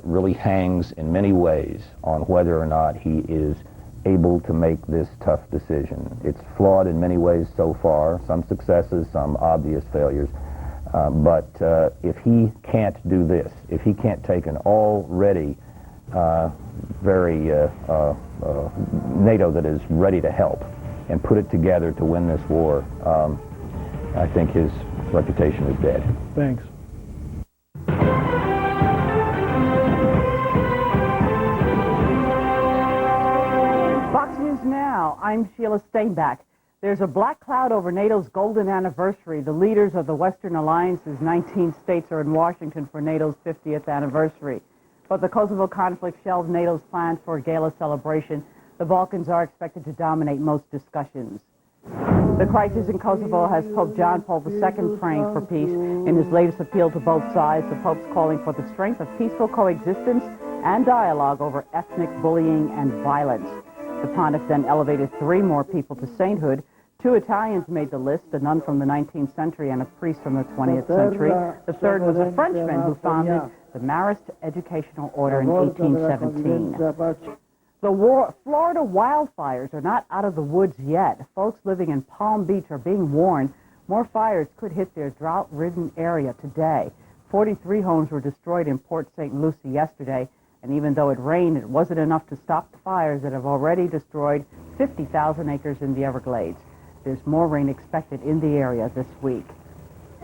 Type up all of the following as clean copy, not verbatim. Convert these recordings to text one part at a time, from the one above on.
really hangs in many ways on whether or not he is able to make this tough decision. It's flawed in many ways so far, some successes, some obvious failures. But if he can't do this, if he can't take an already very NATO that is ready to help and put it together to win this war, I think his reputation is dead. Thanks. Fox News Now, I'm Sheila Steinbach. There's a black cloud over NATO's golden anniversary. The leaders of the Western Alliance's 19 states are in Washington for NATO's 50th anniversary. But the Kosovo conflict shelved NATO's plans for a gala celebration. The Balkans are expected to dominate most discussions. The crisis in Kosovo has Pope John Paul II praying for peace. In his latest appeal to both sides, the Pope's calling for the strength of peaceful coexistence and dialogue over ethnic bullying and violence. The pontiff then elevated 3 more people to sainthood. 2 Italians made the list, a nun from the 19th century and a priest from the 20th century. The third was a Frenchman who founded the Marist Educational Order in 1817. The Florida wildfires are not out of the woods yet. Folks living in Palm Beach are being warned more fires could hit their drought-ridden area today. 43 homes were destroyed in Port St. Lucie yesterday, and even though it rained, it wasn't enough to stop the fires that have already destroyed 50,000 acres in the Everglades. There's more rain expected in the area this week.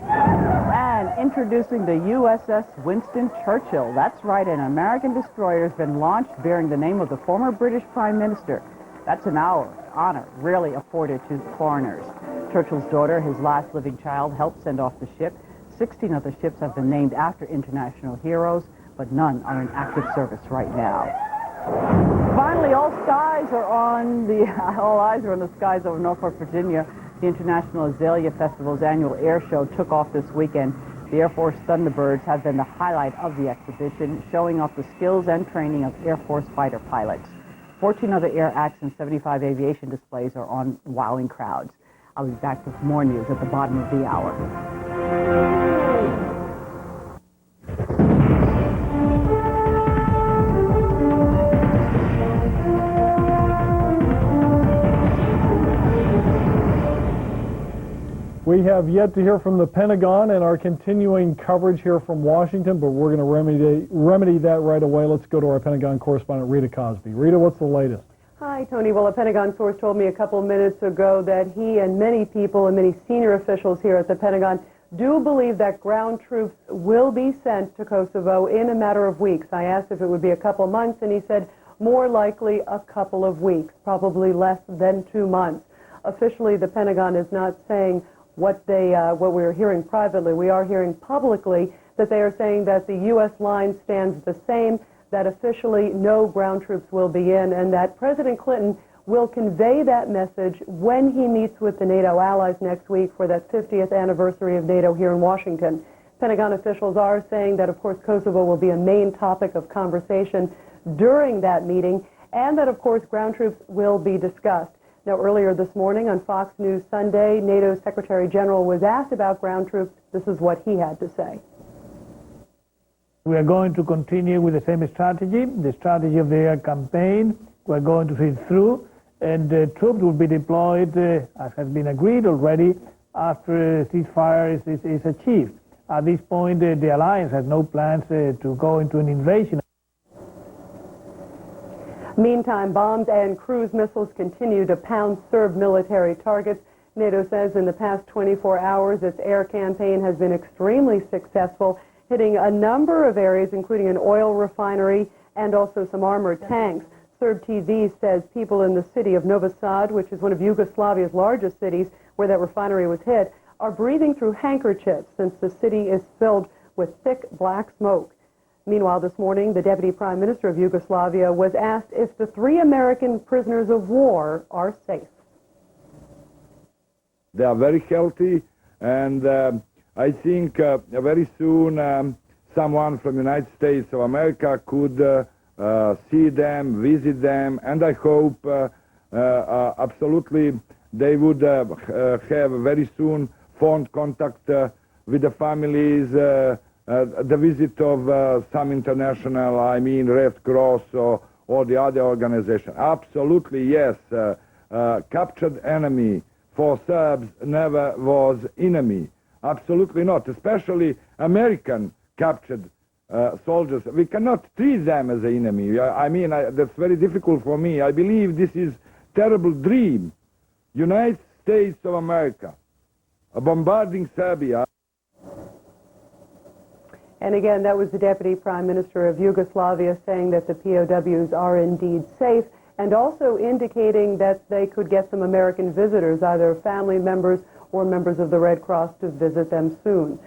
And introducing the USS Winston Churchill. That's right, an American destroyer has been launched bearing the name of the former British Prime Minister. That's an honor rarely afforded to foreigners. Churchill's daughter, his last living child, helped send off the ship. 16 of the ships have been named after international heroes, but none are in active service right now. Finally, all eyes are on the skies over Norfolk, Virginia. The International Azalea Festival's annual air show took off this weekend. The Air Force Thunderbirds have been the highlight of the exhibition, showing off the skills and training of Air Force fighter pilots. 14 other air acts and 75 aviation displays are on wowing crowds. I'll be back with more news at the bottom of the hour. We have yet to hear from the Pentagon and our continuing coverage here from Washington, but we're going to remedy that right away. Let's go to our Pentagon correspondent, Rita Cosby. Rita, what's the latest? Hi, Tony. Well, a Pentagon source told me a couple of minutes ago that he and many people and many senior officials here at the Pentagon do believe that ground troops will be sent to Kosovo in a matter of weeks. I asked if it would be a couple of months, and he said more likely a couple of weeks, probably less than 2 months. Officially, the Pentagon is not saying what we're hearing privately. We are hearing publicly that they are saying that the U.S. line stands the same, that officially no ground troops will be in, and that President Clinton will convey that message when he meets with the NATO allies next week for that 50th anniversary of NATO here in Washington. Pentagon officials are saying that, of course, Kosovo will be a main topic of conversation during that meeting, and that, of course, ground troops will be discussed. Now, earlier this morning on Fox News Sunday, NATO Secretary General was asked about ground troops. This is what he had to say. We are going to continue with the same strategy, the strategy of the air campaign. We're going to see it through, and troops will be deployed, as has been agreed already, after a ceasefire is achieved. At this point, the alliance has no plans to go into an invasion. Meantime, bombs and cruise missiles continue to pound Serb military targets. NATO says in the past 24 hours, its air campaign has been extremely successful, hitting a number of areas, including an oil refinery and also some armored tanks. Serb TV says people in the city of Novi Sad, which is one of Yugoslavia's largest cities where that refinery was hit, are breathing through handkerchiefs since the city is filled with thick black smoke. Meanwhile, this morning, the Deputy Prime Minister of Yugoslavia was asked if the 3 American prisoners of war are safe. They are very healthy, and I think very soon someone from the United States of America could see them, visit them, and I hope absolutely they would have very soon phone contact with the families, the visit of some international, I mean Red Cross or the other organization. Absolutely, yes. Captured enemy for Serbs never was enemy. Absolutely not, especially American captured soldiers. We cannot treat them as an enemy. I mean, that's very difficult for me. I believe this is terrible dream. United States of America bombarding Serbia. And again, that was the Deputy Prime Minister of Yugoslavia saying that the POWs are indeed safe, and also indicating that they could get some American visitors, either family members or members of the Red Cross, to visit them soon.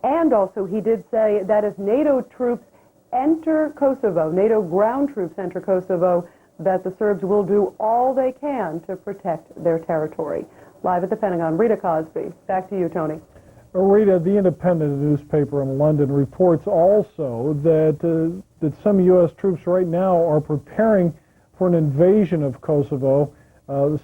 And also he did say that if NATO troops enter Kosovo, NATO ground troops enter Kosovo, that the Serbs will do all they can to protect their territory. Live at the Pentagon, Rita Cosby. Back to you, Tony. Rita, the Independent newspaper in London reports also that some U.S. troops right now are preparing for an invasion of Kosovo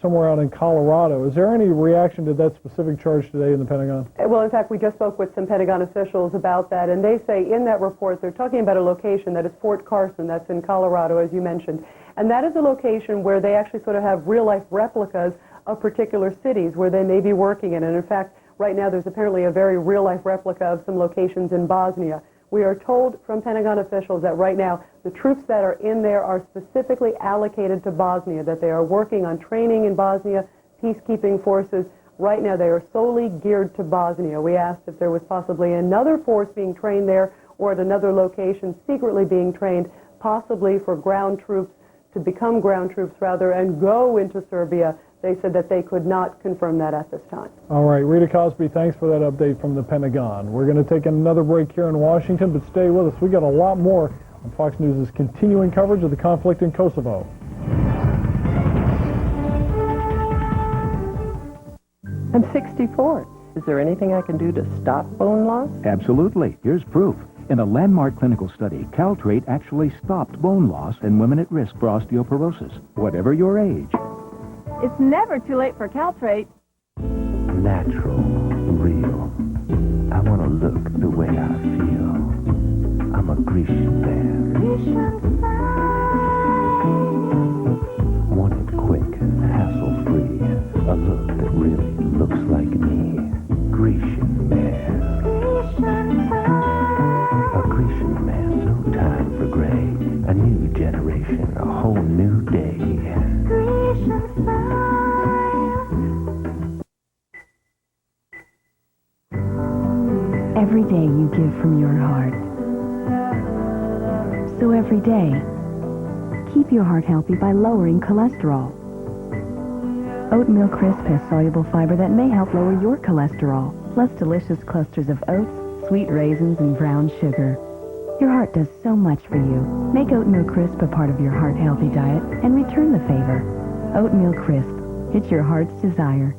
somewhere out in Colorado. Is there any reaction to that specific charge today in the Pentagon? Well, in fact, we just spoke with some Pentagon officials about that, and they say in that report they're talking about a location that is Fort Carson, that's in Colorado, as you mentioned. And that is a location where they actually sort of have real-life replicas of particular cities where they may be working in. And in fact, right now there's apparently a very real-life replica of some locations in Bosnia. We are told from Pentagon officials that right now the troops that are in there are specifically allocated to Bosnia, that they are working on training in Bosnia, peacekeeping forces. Right now they are solely geared to Bosnia. We asked if there was possibly another force being trained there or at another location secretly being trained, possibly for ground troops, to become ground troops rather, and go into Serbia. They said that they could not confirm that at this time. All right, Rita Cosby, thanks for that update from the Pentagon. We're going to take another break here in Washington, but stay with us. We got a lot more on Fox News' continuing coverage of the conflict in Kosovo. I'm 64. Is there anything I can do to stop bone loss? Absolutely. Here's proof. In a landmark clinical study, Caltrate actually stopped bone loss in women at risk for osteoporosis, whatever your age. It's never too late for Caltrate. Natural, real. I want to look the way I feel. I'm a Grecian man. Want it quick, hassle-free. A look that really looks like me. Grecian man. A Grecian man, no time for gray. A new generation, a whole new day. Every day you give from your heart. So every day, keep your heart healthy by lowering cholesterol. Oatmeal Crisp has soluble fiber that may help lower your cholesterol, plus delicious clusters of oats, sweet raisins, and brown sugar. Your heart does so much for you. Make Oatmeal Crisp a part of your heart-healthy diet and return the favor. Oatmeal Crisp. It's your heart's desire.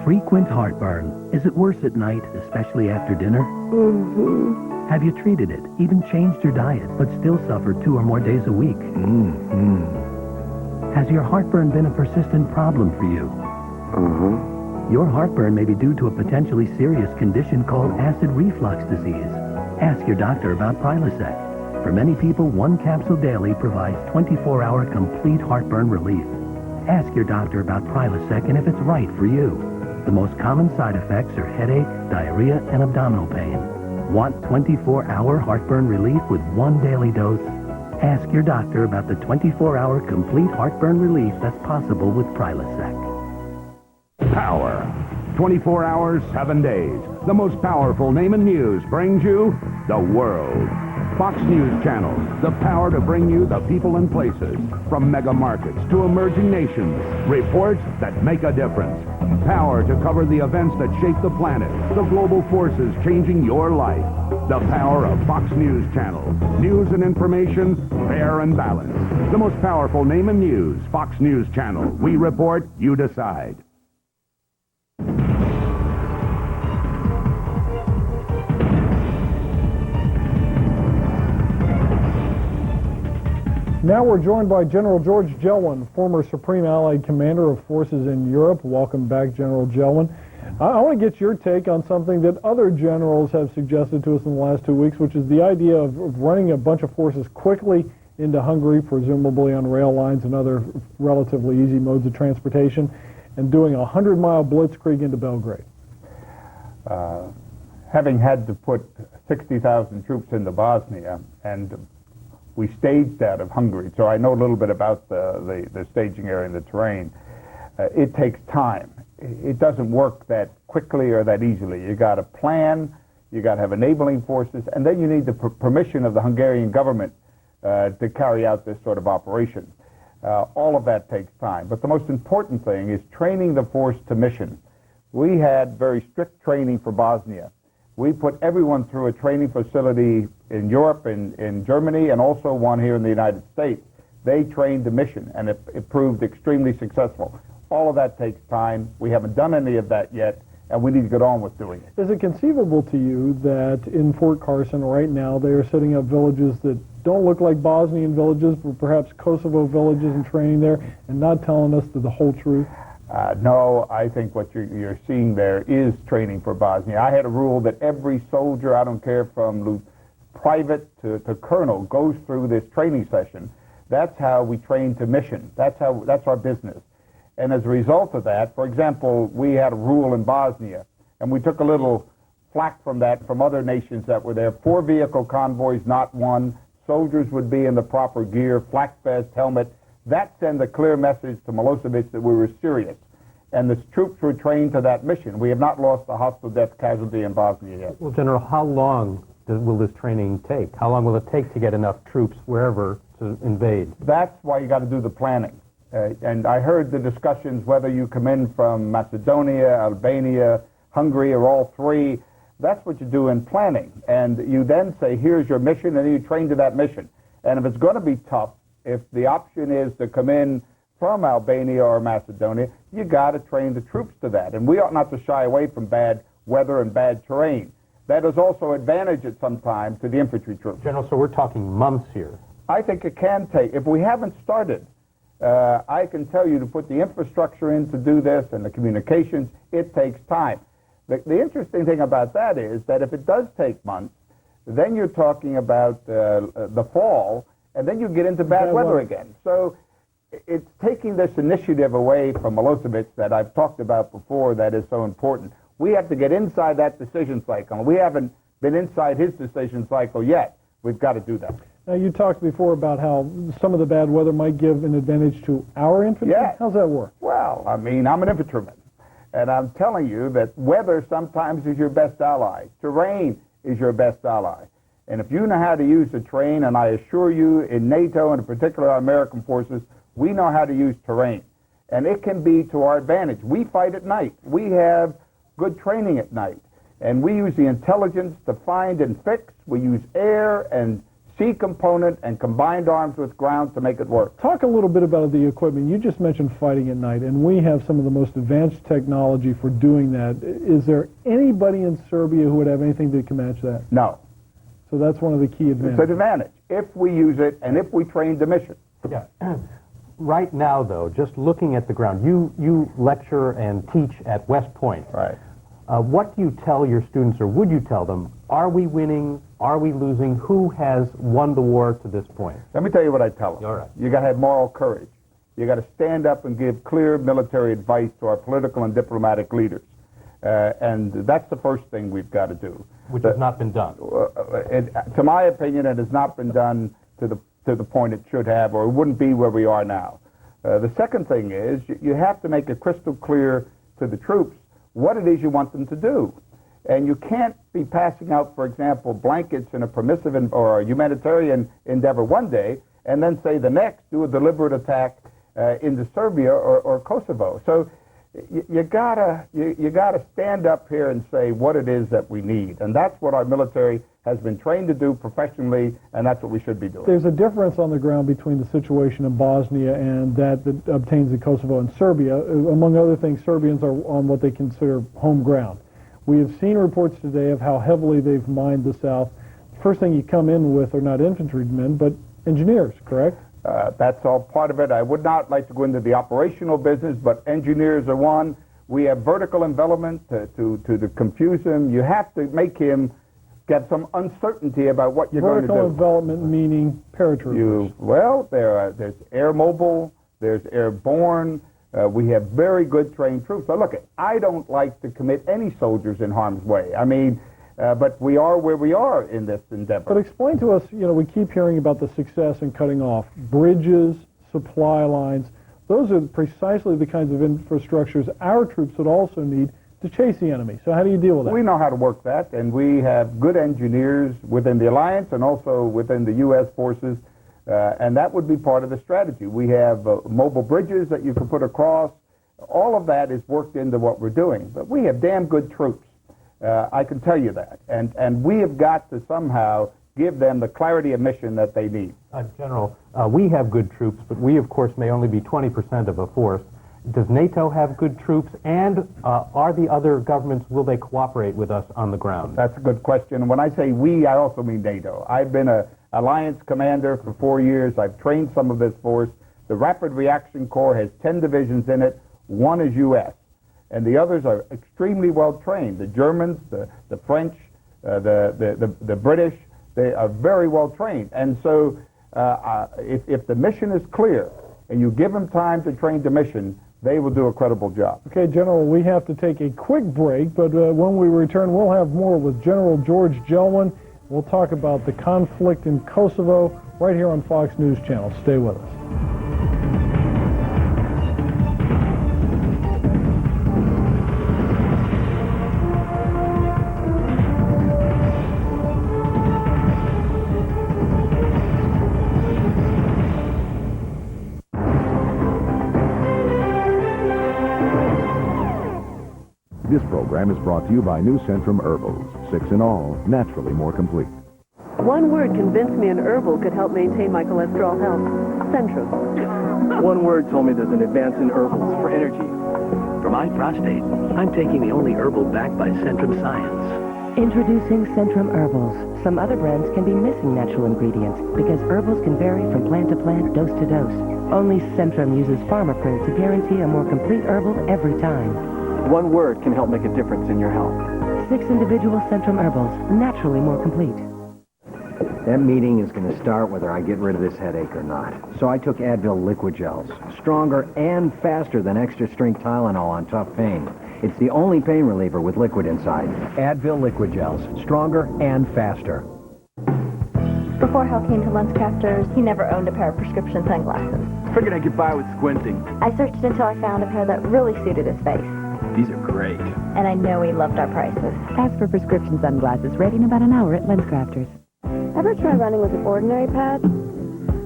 Frequent heartburn. Is it worse at night, especially after dinner? Mm-hmm. Have you treated it, even changed your diet, but still suffer 2 or more days a week? Mm-hmm. Has your heartburn been a persistent problem for you? Mm-hmm. Your heartburn may be due to a potentially serious condition called acid reflux disease. Ask your doctor about Prilosec. For many people, 1 capsule daily provides 24-hour complete heartburn relief. Ask your doctor about Prilosec and if it's right for you. The most common side effects are headache, diarrhea, and abdominal pain. Want 24-hour heartburn relief with 1 daily dose? Ask your doctor about the 24-hour complete heartburn relief that's possible with Prilosec. Power. 24 hours, 7 days. The most powerful name in news brings you the world. Fox News Channel, the power to bring you the people and places, from mega markets to emerging nations, reports that make a difference. Power to cover the events that shape the planet, the global forces changing your life. The power of Fox News Channel. News and information, fair and balanced. The most powerful name in news, Fox News Channel. We report, you decide. Now we're joined by General George Gelwin, former Supreme Allied Commander of Forces in Europe. Welcome back, General Gelwin. I want to get your take on something that other generals have suggested to us in the last 2 weeks, which is the idea of running a bunch of forces quickly into Hungary, presumably on rail lines and other relatively easy modes of transportation, and doing a 100-mile blitzkrieg into Belgrade. Having had to put 60,000 troops into Bosnia, and we staged out of Hungary, so I know a little bit about the staging area and the terrain. It takes time. It doesn't work that quickly or that easily. You got to plan, you got to have enabling forces, and then you need the permission of the Hungarian government to carry out this sort of operation. All of that takes time. But the most important thing is training the force to mission. We had very strict training for Bosnia. We put everyone through a training facility in Europe, in Germany, and also one here in the United States. They trained the mission, and it proved extremely successful. All of that takes time. We haven't done any of that yet, and we need to get on with doing it. Is it conceivable to you that in Fort Carson right now they are setting up villages that don't look like Bosnian villages, but perhaps Kosovo villages and training there, and not telling us the whole truth? No, I think what you're seeing there is training for Bosnia. I had a rule that every soldier, I don't care from private to colonel, goes through this training session. That's how we train to mission. That's our business. And as a result of that, for example, we had a rule in Bosnia, and we took a little flack from that from other nations that were there. 4 vehicle convoys, not one. Soldiers would be in the proper gear, flak vest, helmet. That sent a clear message to Milosevic that we were serious. And the troops were trained to that mission. We have not lost a hostile death casualty in Bosnia yet. Well, General, how long will this training take? How long will it take to get enough troops wherever to invade? That's why you got to do the planning. And I heard the discussions whether you come in from Macedonia, Albania, Hungary, or all three. That's what you do in planning. And you then say, here's your mission, and then you train to that mission. And if it's going to be tough, if the option is to come in from Albania or Macedonia, you got to train the troops to that. And we ought not to shy away from bad weather and bad terrain. That is also advantage at some time to the infantry troops. General, so we're talking months here. I think it can take. If we haven't started, I can tell you to put the infrastructure in to do this and the communications, it takes time. The interesting thing about that is that if it does take months, then you're talking about the fall, and then you get into bad weather again. So it's taking this initiative away from Milosevic that I've talked about before that is so important. We have to get inside that decision cycle, and we haven't been inside his decision cycle yet. We've got to do that. Now, you talked before about how some of the bad weather might give an advantage to our infantry. Yes. How's that work? Well, I mean, I'm an infantryman, and I'm telling you that weather sometimes is your best ally. Terrain is your best ally. And if you know how to use the terrain, and I assure you in NATO and in particular our American forces, we know how to use terrain. And it can be to our advantage. We fight at night. We have good training at night. And we use the intelligence to find and fix. We use air and sea component and combined arms with ground to make it work. Talk a little bit about the equipment. You just mentioned fighting at night, and we have some of the most advanced technology for doing that. Is there anybody in Serbia who would have anything that can match that? No. So that's one of the key advantages. It's an advantage if we use it and if we train the mission. Yeah. Right now, though, just looking at the ground, you lecture and teach at West Point. Right. What do you tell your students, or would you tell them? Are we winning? Are we losing? Who has won the war to this point? Let me tell you what I tell them. All right. You got to have moral courage. You got to stand up and give clear military advice to our political and diplomatic leaders. And that's the first thing we've got to do. Which has not been done. To my opinion, it has not been done to the point it should have, or it wouldn't be where we are now. The second thing is you have to make it crystal clear to the troops what it is you want them to do. And you can't be passing out, for example, blankets in a permissive or a humanitarian endeavor one day, and then say the next do a deliberate attack into Serbia or Kosovo. So you gotta stand up here and say what it is that we need, and that's what our military has been trained to do professionally, and that's what we should be doing. There's a difference on the ground between the situation in Bosnia and that obtains in Kosovo and Serbia. Among other things, Serbians are on what they consider home ground. We have seen reports today of how heavily they've mined the south. First thing you come in with are not infantrymen, but engineers, correct? That's all part of it. I would not like to go into the operational business, but engineers are one. We have vertical envelopment to confuse him. You have to make him get some uncertainty about what you're going to do. Vertical envelopment meaning paratroopers. Well, there's air mobile, there's airborne. We have very good trained troops. Now, look, I don't like to commit any soldiers in harm's way. I mean, but we are where we are in this endeavor. But explain to us, we keep hearing about the success in cutting off bridges, supply lines. Those are precisely the kinds of infrastructures our troops would also need to chase the enemy. So how do you deal with that? We know how to work that, and we have good engineers within the alliance and also within the U.S. forces, and that would be part of the strategy. We have mobile bridges that you can put across. All of that is worked into what we're doing. But we have damn good troops. I can tell you that. And we have got to somehow give them the clarity of mission that they need. General, we have good troops, but we, of course, may only be 20% of a force. Does NATO have good troops, and are the other governments, will they cooperate with us on the ground? That's a good question. When I say we, I also mean NATO. I've been an alliance commander for 4 years. I've trained some of this force. The Rapid Reaction Corps has 10 divisions in it. 1 is U.S., and the others are extremely well trained. The Germans, the French, the British, they are very well trained. And so if the mission is clear and you give them time to train the mission, they will do a credible job. Okay, General, we have to take a quick break, but when we return, we'll have more with General George Gelman. We'll talk about the conflict in Kosovo right here on Fox News Channel. Stay with us. This program is brought to you by new Centrum Herbals. 6 in all, naturally more complete. One word convinced me an herbal could help maintain my cholesterol health. Centrum. One word told me there's an advance in herbals for energy. For my prostate, I'm taking the only herbal backed by Centrum Science. Introducing Centrum Herbals. Some other brands can be missing natural ingredients because herbals can vary from plant to plant, dose to dose. Only Centrum uses pharma-proof to guarantee a more complete herbal every time. One word can help make a difference in your health. 6 individual Centrum Herbals, naturally more complete. That meeting is going to start whether I get rid of this headache or not. So I took Advil Liquid Gels. Stronger and faster than extra-strength Tylenol on tough pain. It's the only pain reliever with liquid inside. Advil Liquid Gels. Stronger and faster. Before Hal came to LensCrafters, he never owned a pair of prescription sunglasses. Figured I could buy with squinting. I searched until I found a pair that really suited his face. These are great. And I know he loved our prices. Ask for prescription sunglasses ready in about an hour at LensCrafters. Ever try running with an ordinary pad?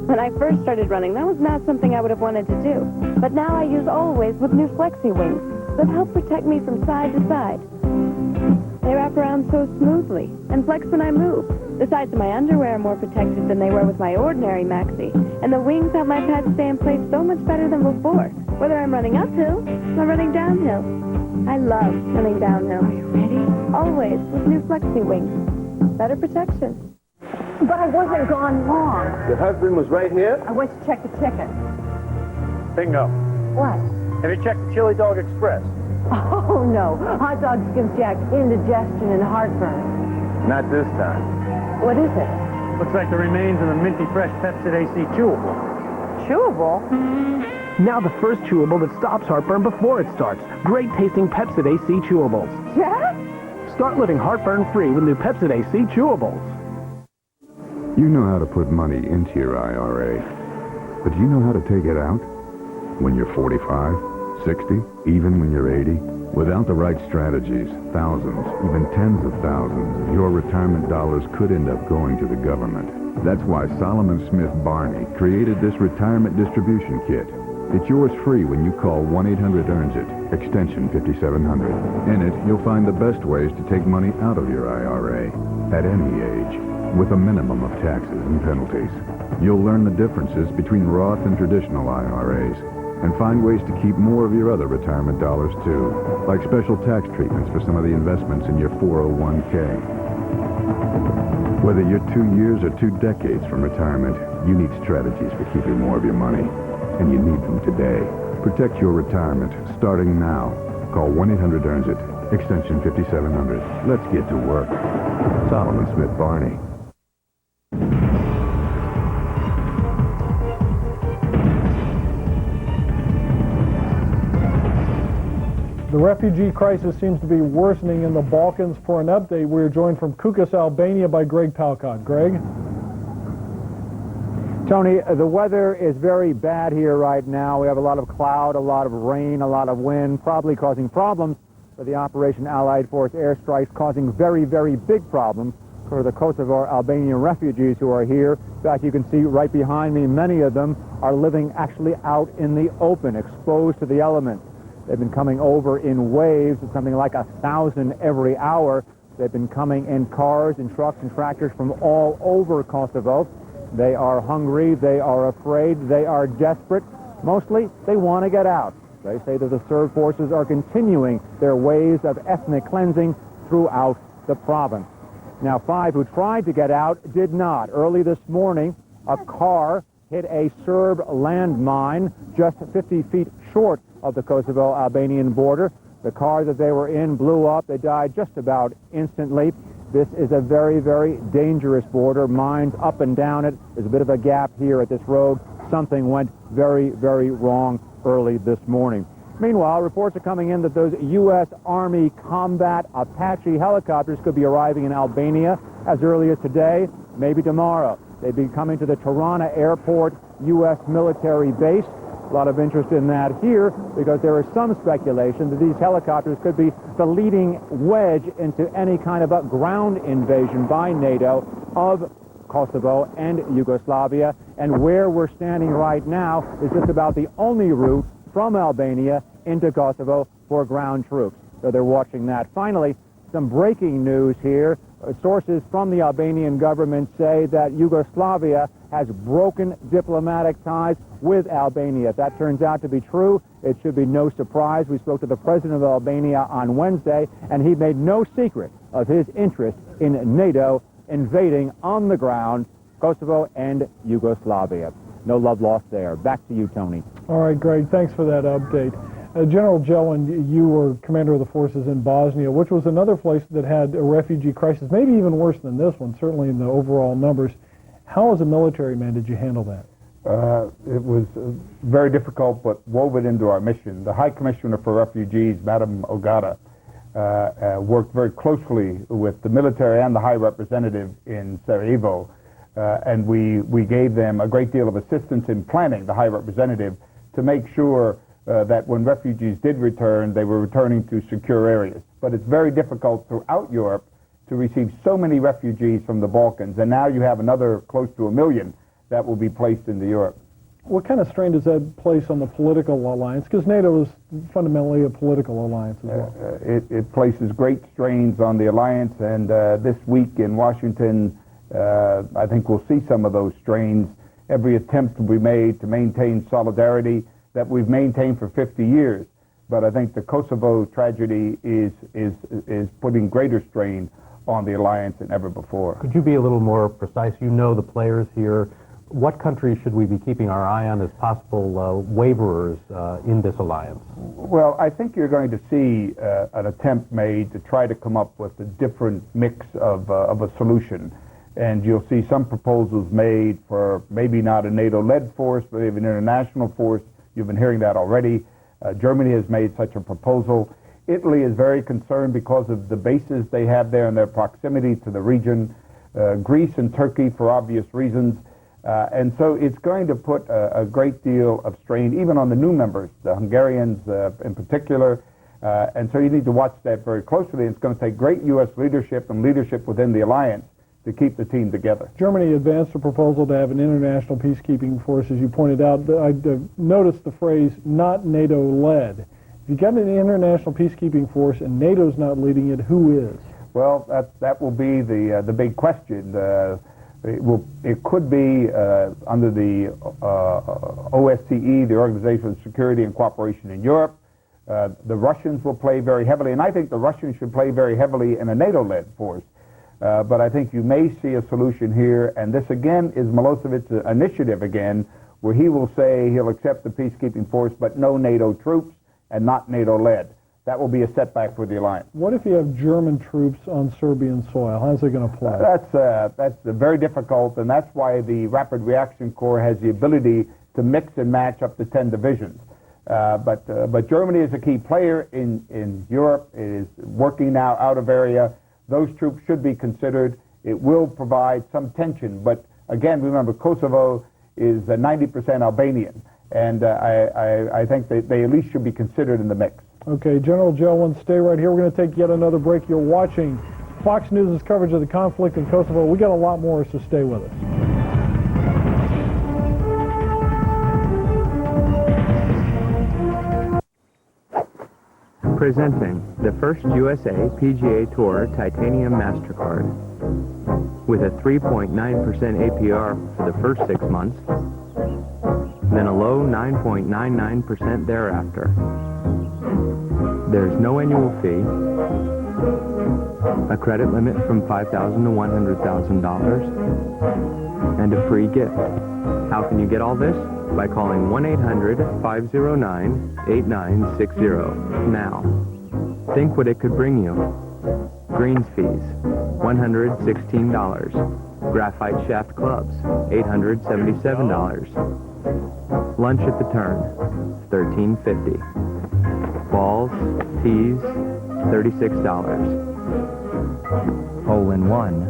When I first started running, that was not something I would have wanted to do. But now I use Always with new Flexi Wings that help protect me from side to side. They wrap around so smoothly and flex when I move. The sides of my underwear are more protected than they were with my ordinary maxi. And the wings help my pads stay in place so much better than before, whether I'm running uphill or running downhill. I love running downhill. Are you ready? Always with new Flexi Wings. Better protection. But I wasn't gone long. Your husband was right here? I went to check the ticket. Bingo. What? Have you checked the Chili Dog Express? Oh, no. Hot dogs give Jack indigestion and heartburn. Not this time. What is it? Looks like the remains of the minty fresh Pepsid AC chewable. Chewable? Now the first chewable that stops heartburn before it starts. Great tasting Pepsid AC chewables. Jack? Start living heartburn free with new Pepsid AC chewables. You know how to put money into your IRA, but do you know how to take it out? When you're 45, 60, even when you're 80? Without the right strategies, thousands, even tens of thousands of your retirement dollars could end up going to the government. That's why Solomon Smith Barney created this retirement distribution kit. It's yours free when you call 1-800-EARNS-IT, extension 5700. In it, you'll find the best ways to take money out of your IRA at any age, with a minimum of taxes and penalties. You'll learn the differences between Roth and traditional IRAs, and find ways to keep more of your other retirement dollars too, like special tax treatments for some of the investments in your 401k. Whether you're 2 years or 2 decades from retirement, you need strategies for keeping more of your money, and you need them today. Protect your retirement starting now. Call 1-800-EARNS-IT, extension 5700. Let's get to work. Solomon Smith Barney. The refugee crisis seems to be worsening in the Balkans. For an update, we are joined from Kukës, Albania by Greg Palcott. Greg? Tony, the weather is very bad here right now. We have a lot of cloud, a lot of rain, a lot of wind, probably causing problems for the Operation Allied Force airstrikes, causing very, very big problems for the Kosovo Albanian refugees who are here. In fact, you can see right behind me, many of them are living actually out in the open, exposed to the elements. They've been coming over in waves of something like 1,000 every hour. They've been coming in cars and trucks and tractors from all over Kosovo. They are hungry, they are afraid, they are desperate. Mostly, they want to get out. They say that the Serb forces are continuing their waves of ethnic cleansing throughout the province. Now, 5 who tried to get out did not. Early this morning, a car hit a Serb landmine just 50 feet short of the Kosovo-Albanian border. The car that they were in blew up. They died just about instantly. This is a very, very dangerous border. Mines up and down it. There's a bit of a gap here at this road. Something went very, very wrong early this morning. Meanwhile, reports are coming in that those U.S. Army combat Apache helicopters could be arriving in Albania as early as today, maybe tomorrow. They'd be coming to the Tirana Airport U.S. military base. A lot of interest in that here because there is some speculation that these helicopters could be the leading wedge into any kind of a ground invasion by NATO of Kosovo and Yugoslavia. And where we're standing right now is just about the only route from Albania into Kosovo for ground troops. So they're watching that. Finally, some breaking news here. Sources from the Albanian government say that Yugoslavia has broken diplomatic ties with Albania. If that turns out to be true, it should be no surprise. We spoke to the president of Albania on Wednesday, and he made no secret of his interest in NATO invading on the ground Kosovo and Yugoslavia. No love lost there. Back to you, Tony. All right, Greg, thanks for that update. General Jelwin, you were commander of the forces in Bosnia, which was another place that had a refugee crisis, maybe even worse than this one, certainly in the overall numbers. How, as a military man, did you handle that? It was very difficult, but woven into our mission. The High Commissioner for Refugees, Madam Ogata, worked very closely with the military and the High Representative in Sarajevo, and we gave them a great deal of assistance in planning, the High Representative, to make sure that when refugees did return, they were returning to secure areas. But it's very difficult throughout Europe to receive so many refugees from the Balkans, and now you have another close to 1 million that will be placed into Europe. What kind of strain does that place on the political alliance? Because NATO is fundamentally a political alliance as well. It places great strains on the alliance, and this week in Washington, I think we'll see some of those strains. Every attempt will be made to maintain solidarity that we've maintained for 50 years. But I think the Kosovo tragedy is putting greater strain on the alliance than ever before. Could you be a little more precise? You know the players here. What countries should we be keeping our eye on as possible waverers in this alliance? Well, I think you're going to see an attempt made to try to come up with a different mix of a solution. And you'll see some proposals made for maybe not a NATO-led force, but maybe an international force. You've been hearing that already. Germany has made such a proposal. Italy is very concerned because of the bases they have there and their proximity to the region. Greece and Turkey for obvious reasons. And so it's going to put a great deal of strain even on the new members, the Hungarians in particular. And so you need to watch that very closely. It's going to take great U.S. leadership and leadership within the alliance to keep the team together. Germany advanced a proposal to have an international peacekeeping force, as you pointed out. I noticed the phrase, not NATO-led. If you've got an international peacekeeping force and NATO's not leading it, who is? Well, that will be the big question. It could be under the OSCE, the Organization for Security and Cooperation in Europe. The Russians will play very heavily, and I think the Russians should play very heavily in a NATO-led force. But I think you may see a solution here, and this again is Milosevic's initiative again, where he will say he'll accept the peacekeeping force, but no NATO troops and not NATO-led. that will be a setback for the alliance. What if you have German troops on Serbian soil? How's it going to play? That's very difficult, and that's why the Rapid Reaction Corps has the ability to mix and match up to 10 divisions. But Germany is a key player in Europe. It is working now out of area. Those troops should be considered. It will provide some tension, but again, remember, Kosovo is 90% Albanian, and I think they at least should be considered in the mix. Okay, General Jelwin, stay right here. We're going to take yet another break. You're watching Fox News' coverage of the conflict in Kosovo. We got a lot more, so stay with us. Presenting the first USA PGA Tour Titanium MasterCard. With a 3.9% APR for the first 6 months, then a low 9.99% thereafter. There's no annual fee, a credit limit from $5,000 to $100,000, and a free gift. How can you get all this? By calling 1-800-509-8960 now. Think what it could bring you. Greens fees, $116. Graphite shaft clubs, $877. Lunch at the turn, $13.50. Balls, tees, $36. Hole in one,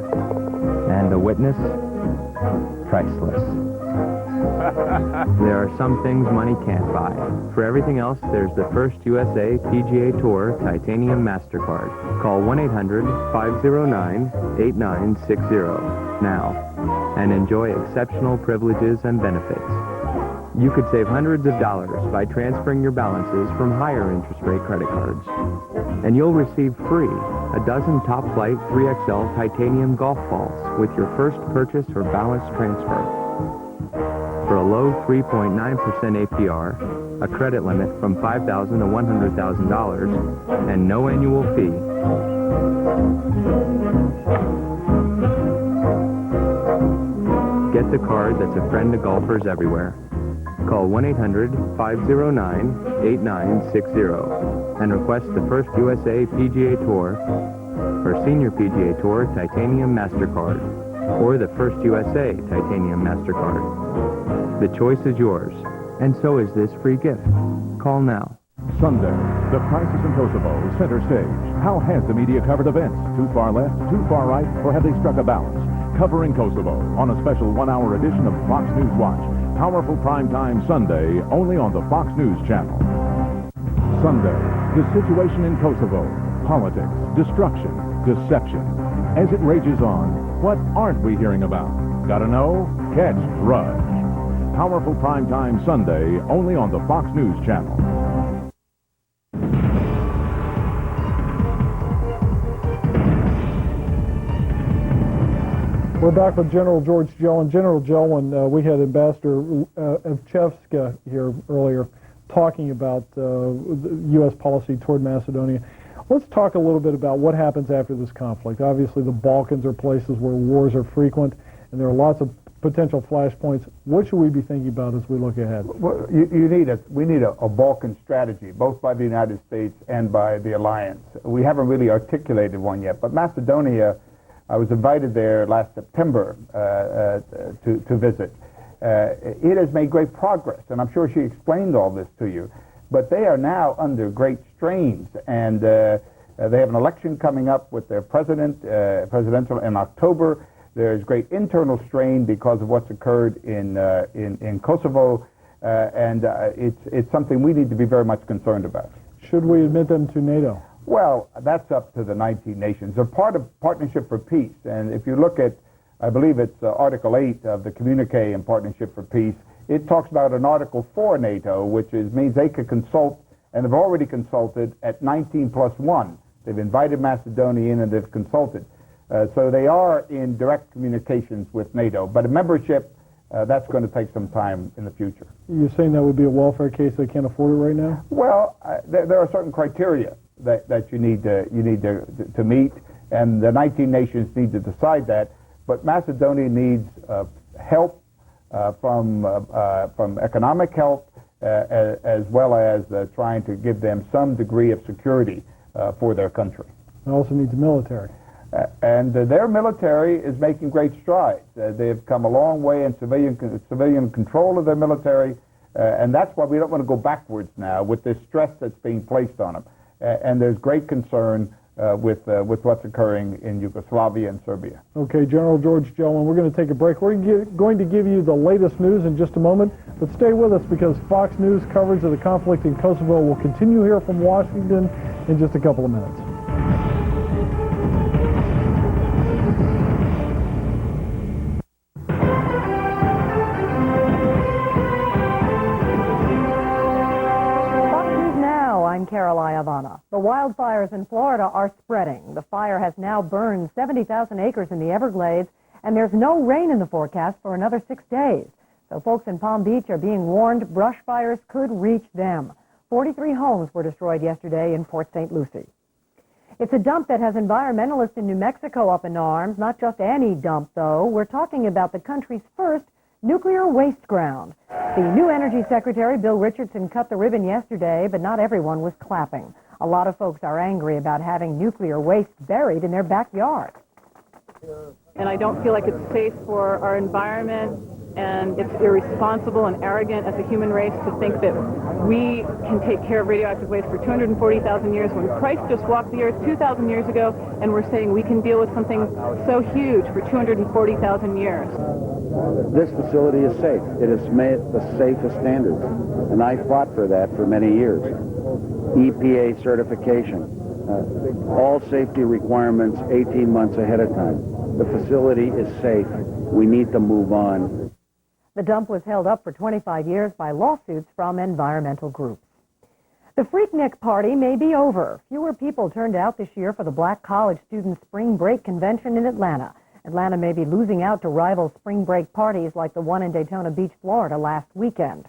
and a witness, priceless. There are some things money can't buy. For everything else, there's the first USA PGA Tour Titanium MasterCard. Call 1-800-509-8960 now and enjoy exceptional privileges and benefits. You could save hundreds of dollars by transferring your balances from higher interest rate credit cards. And you'll receive free a dozen Top Flight 3XL titanium golf balls with your first purchase or balance transfer. For a low 3.9% APR, a credit limit from $5,000 to $100,000, and no annual fee. Get the card that's a friend to golfers everywhere. Call 1-800-509-8960 and request the first USA PGA Tour or Senior PGA Tour Titanium MasterCard or the first USA Titanium MasterCard. The choice is yours, and so is this free gift. Call now. Sunday, the crisis in Kosovo, center stage. How has the media covered events? Too far left, too far right, or have they struck a balance? Covering Kosovo on a special one-hour edition of Fox News Watch. Powerful primetime Sunday, only on the Fox News channel. Sunday, the situation in Kosovo. Politics, destruction, deception. As it rages on, what aren't we hearing about? Gotta know? Catch Drudge. Powerful primetime Sunday, only on the Fox News channel. We're back with General George Jelwin. General Jelwin, we had Ambassador Evchevska here earlier talking about the U.S. policy toward Macedonia. Let's talk a little bit about what happens after this conflict. Obviously, the Balkans are places where wars are frequent, and there are lots of potential flashpoints. What should we be thinking about as we look ahead? Well, we need a Balkan strategy, both by the United States and by the alliance. We haven't really articulated one yet, but Macedonia, I was invited there last September to visit. It has made great progress, and I'm sure she explained all this to you. But they are now under great strains, and they have an election coming up with their presidential in October. There's great internal strain because of what's occurred in Kosovo, and it's something we need to be very much concerned about. Should we admit them to NATO? Well, that's up to the 19 nations. They're part of Partnership for Peace, and if you look at, I believe it's Article 8 of the communique in Partnership for Peace, it talks about an Article 4 NATO, which means they could consult, and have already consulted at 19+1. They've invited Macedonia in and they've consulted. So they are in direct communications with NATO, but a membership, that's going to take some time in the future. You're saying that would be a welfare case they can't afford it right now? Well, there are certain criteria that you need to meet, and the 19 nations need to decide that. But Macedonia needs help from economic help, as well as trying to give them some degree of security for their country. It also needs military. And their military is making great strides. They've come a long way in civilian control of their military, and that's why we don't want to go backwards now with this stress that's being placed on them. And there's great concern with what's occurring in Yugoslavia and Serbia. Okay, General George Gelman, we're going to take a break. We're going to give you the latest news in just a moment, but stay with us because Fox News coverage of the conflict in Kosovo will continue here from Washington in just a couple of minutes. I'm Carol Iavana. The wildfires in Florida are spreading. The fire has now burned 70,000 acres in the Everglades, and there's no rain in the forecast for another 6 days. So folks in Palm Beach are being warned brush fires could reach them. 43 homes were destroyed yesterday in Port St. Lucie. It's a dump that has environmentalists in New Mexico up in arms. Not just any dump, though. We're talking about the country's first nuclear waste ground. The new Energy Secretary, Bill Richardson, cut the ribbon yesterday, but not everyone was clapping. A lot of folks are angry about having nuclear waste buried in their backyard. And I don't feel like it's safe for our environment, and it's irresponsible and arrogant as a human race to think that we can take care of radioactive waste for 240,000 years when Christ just walked the earth 2,000 years ago, and we're saying we can deal with something so huge for 240,000 years. This facility is safe. It has met the safest standards, and I fought for that for many years. EPA certification, all safety requirements 18 months ahead of time. The facility is safe. We need to move on. The dump was held up for 25 years by lawsuits from environmental groups. The Freaknik party may be over. Fewer people turned out this year for the Black College Student Spring Break Convention in Atlanta. Atlanta may be losing out to rival spring break parties like the one in Daytona Beach, Florida last weekend.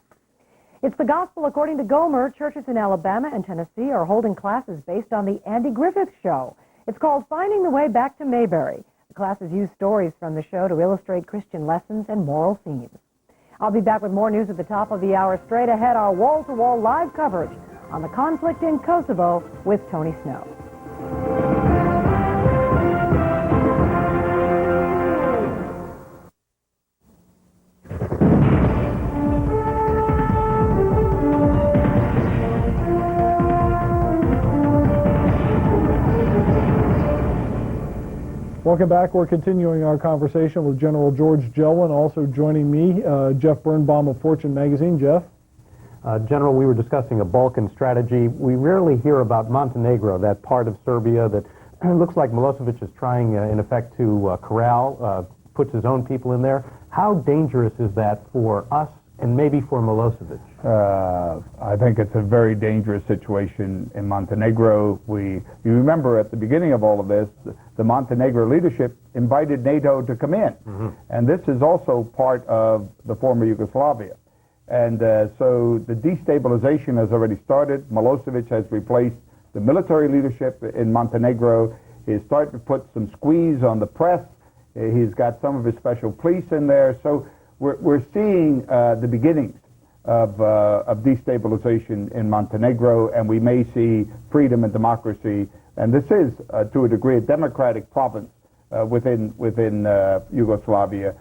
It's the gospel according to Gomer. Churches in Alabama and Tennessee are holding classes based on the Andy Griffith Show. It's called Finding the Way Back to Mayberry. The classes use stories from the show to illustrate Christian lessons and moral themes. I'll be back with more news at the top of the hour. Straight ahead, our wall-to-wall live coverage on the conflict in Kosovo with Tony Snow. Welcome back. We're continuing our conversation with General George Gelman. Also joining me, Jeff Birnbaum of Fortune magazine. Jeff? General, we were discussing a Balkan strategy. We rarely hear about Montenegro, that part of Serbia that looks like Milosevic is trying, in effect, to corral, puts his own people in there. How dangerous is that for us and maybe for Milosevic? I think it's a very dangerous situation in Montenegro. You remember at the beginning of all of this, the Montenegro leadership invited NATO to come in. Mm-hmm. And this is also part of the former Yugoslavia. And so the destabilization has already started. Milosevic has replaced the military leadership in Montenegro. He's starting to put some squeeze on the press. He's got some of his special police in there. So we're seeing the beginnings of destabilization in Montenegro, and we may see freedom and democracy. And this is, to a degree, a democratic province within Yugoslavia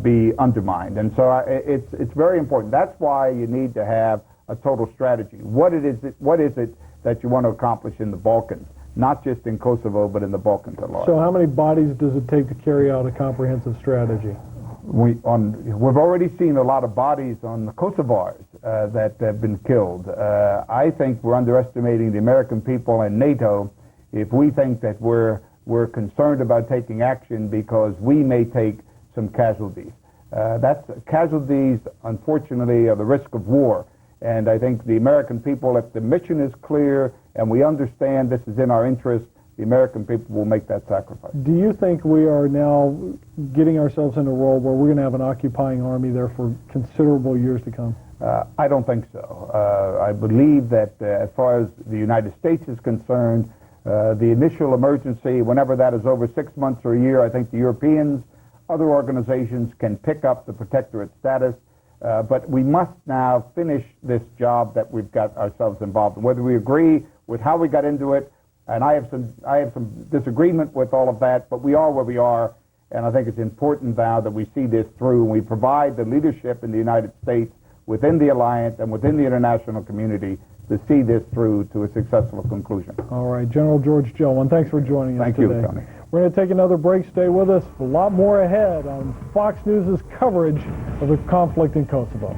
be undermined. And so it's very important. That's why you need to have a total strategy. What is it that you want to accomplish in the Balkans? Not just in Kosovo, but in the Balkans at large. So how many bodies does it take to carry out a comprehensive strategy? We've already seen a lot of bodies on the Kosovars that have been killed. I think we're underestimating the American people and NATO if we think that we're concerned about taking action because we may take some casualties. Casualties, unfortunately, are the risk of war. And I think the American people, if the mission is clear and we understand this is in our interest, the American people will make that sacrifice. Do you think we are now getting ourselves in a role where we're going to have an occupying army there for considerable years to come? I don't think so. I believe that as far as the United States is concerned, the initial emergency, whenever that is over 6 months or a year, I think the Europeans, other organizations can pick up the protectorate status. But we must now finish this job that we've got ourselves involved in. Whether we agree with how we got into it, and I have some disagreement with all of that, but we are where we are, and I think it's important now that we see this through and we provide the leadership in the United States within the alliance and within the international community to see this through to a successful conclusion. All right, General George Gelman, thanks for joining us today. Thank you, Tony. We're going to take another break. Stay with us. A lot more ahead on Fox News' coverage of the conflict in Kosovo.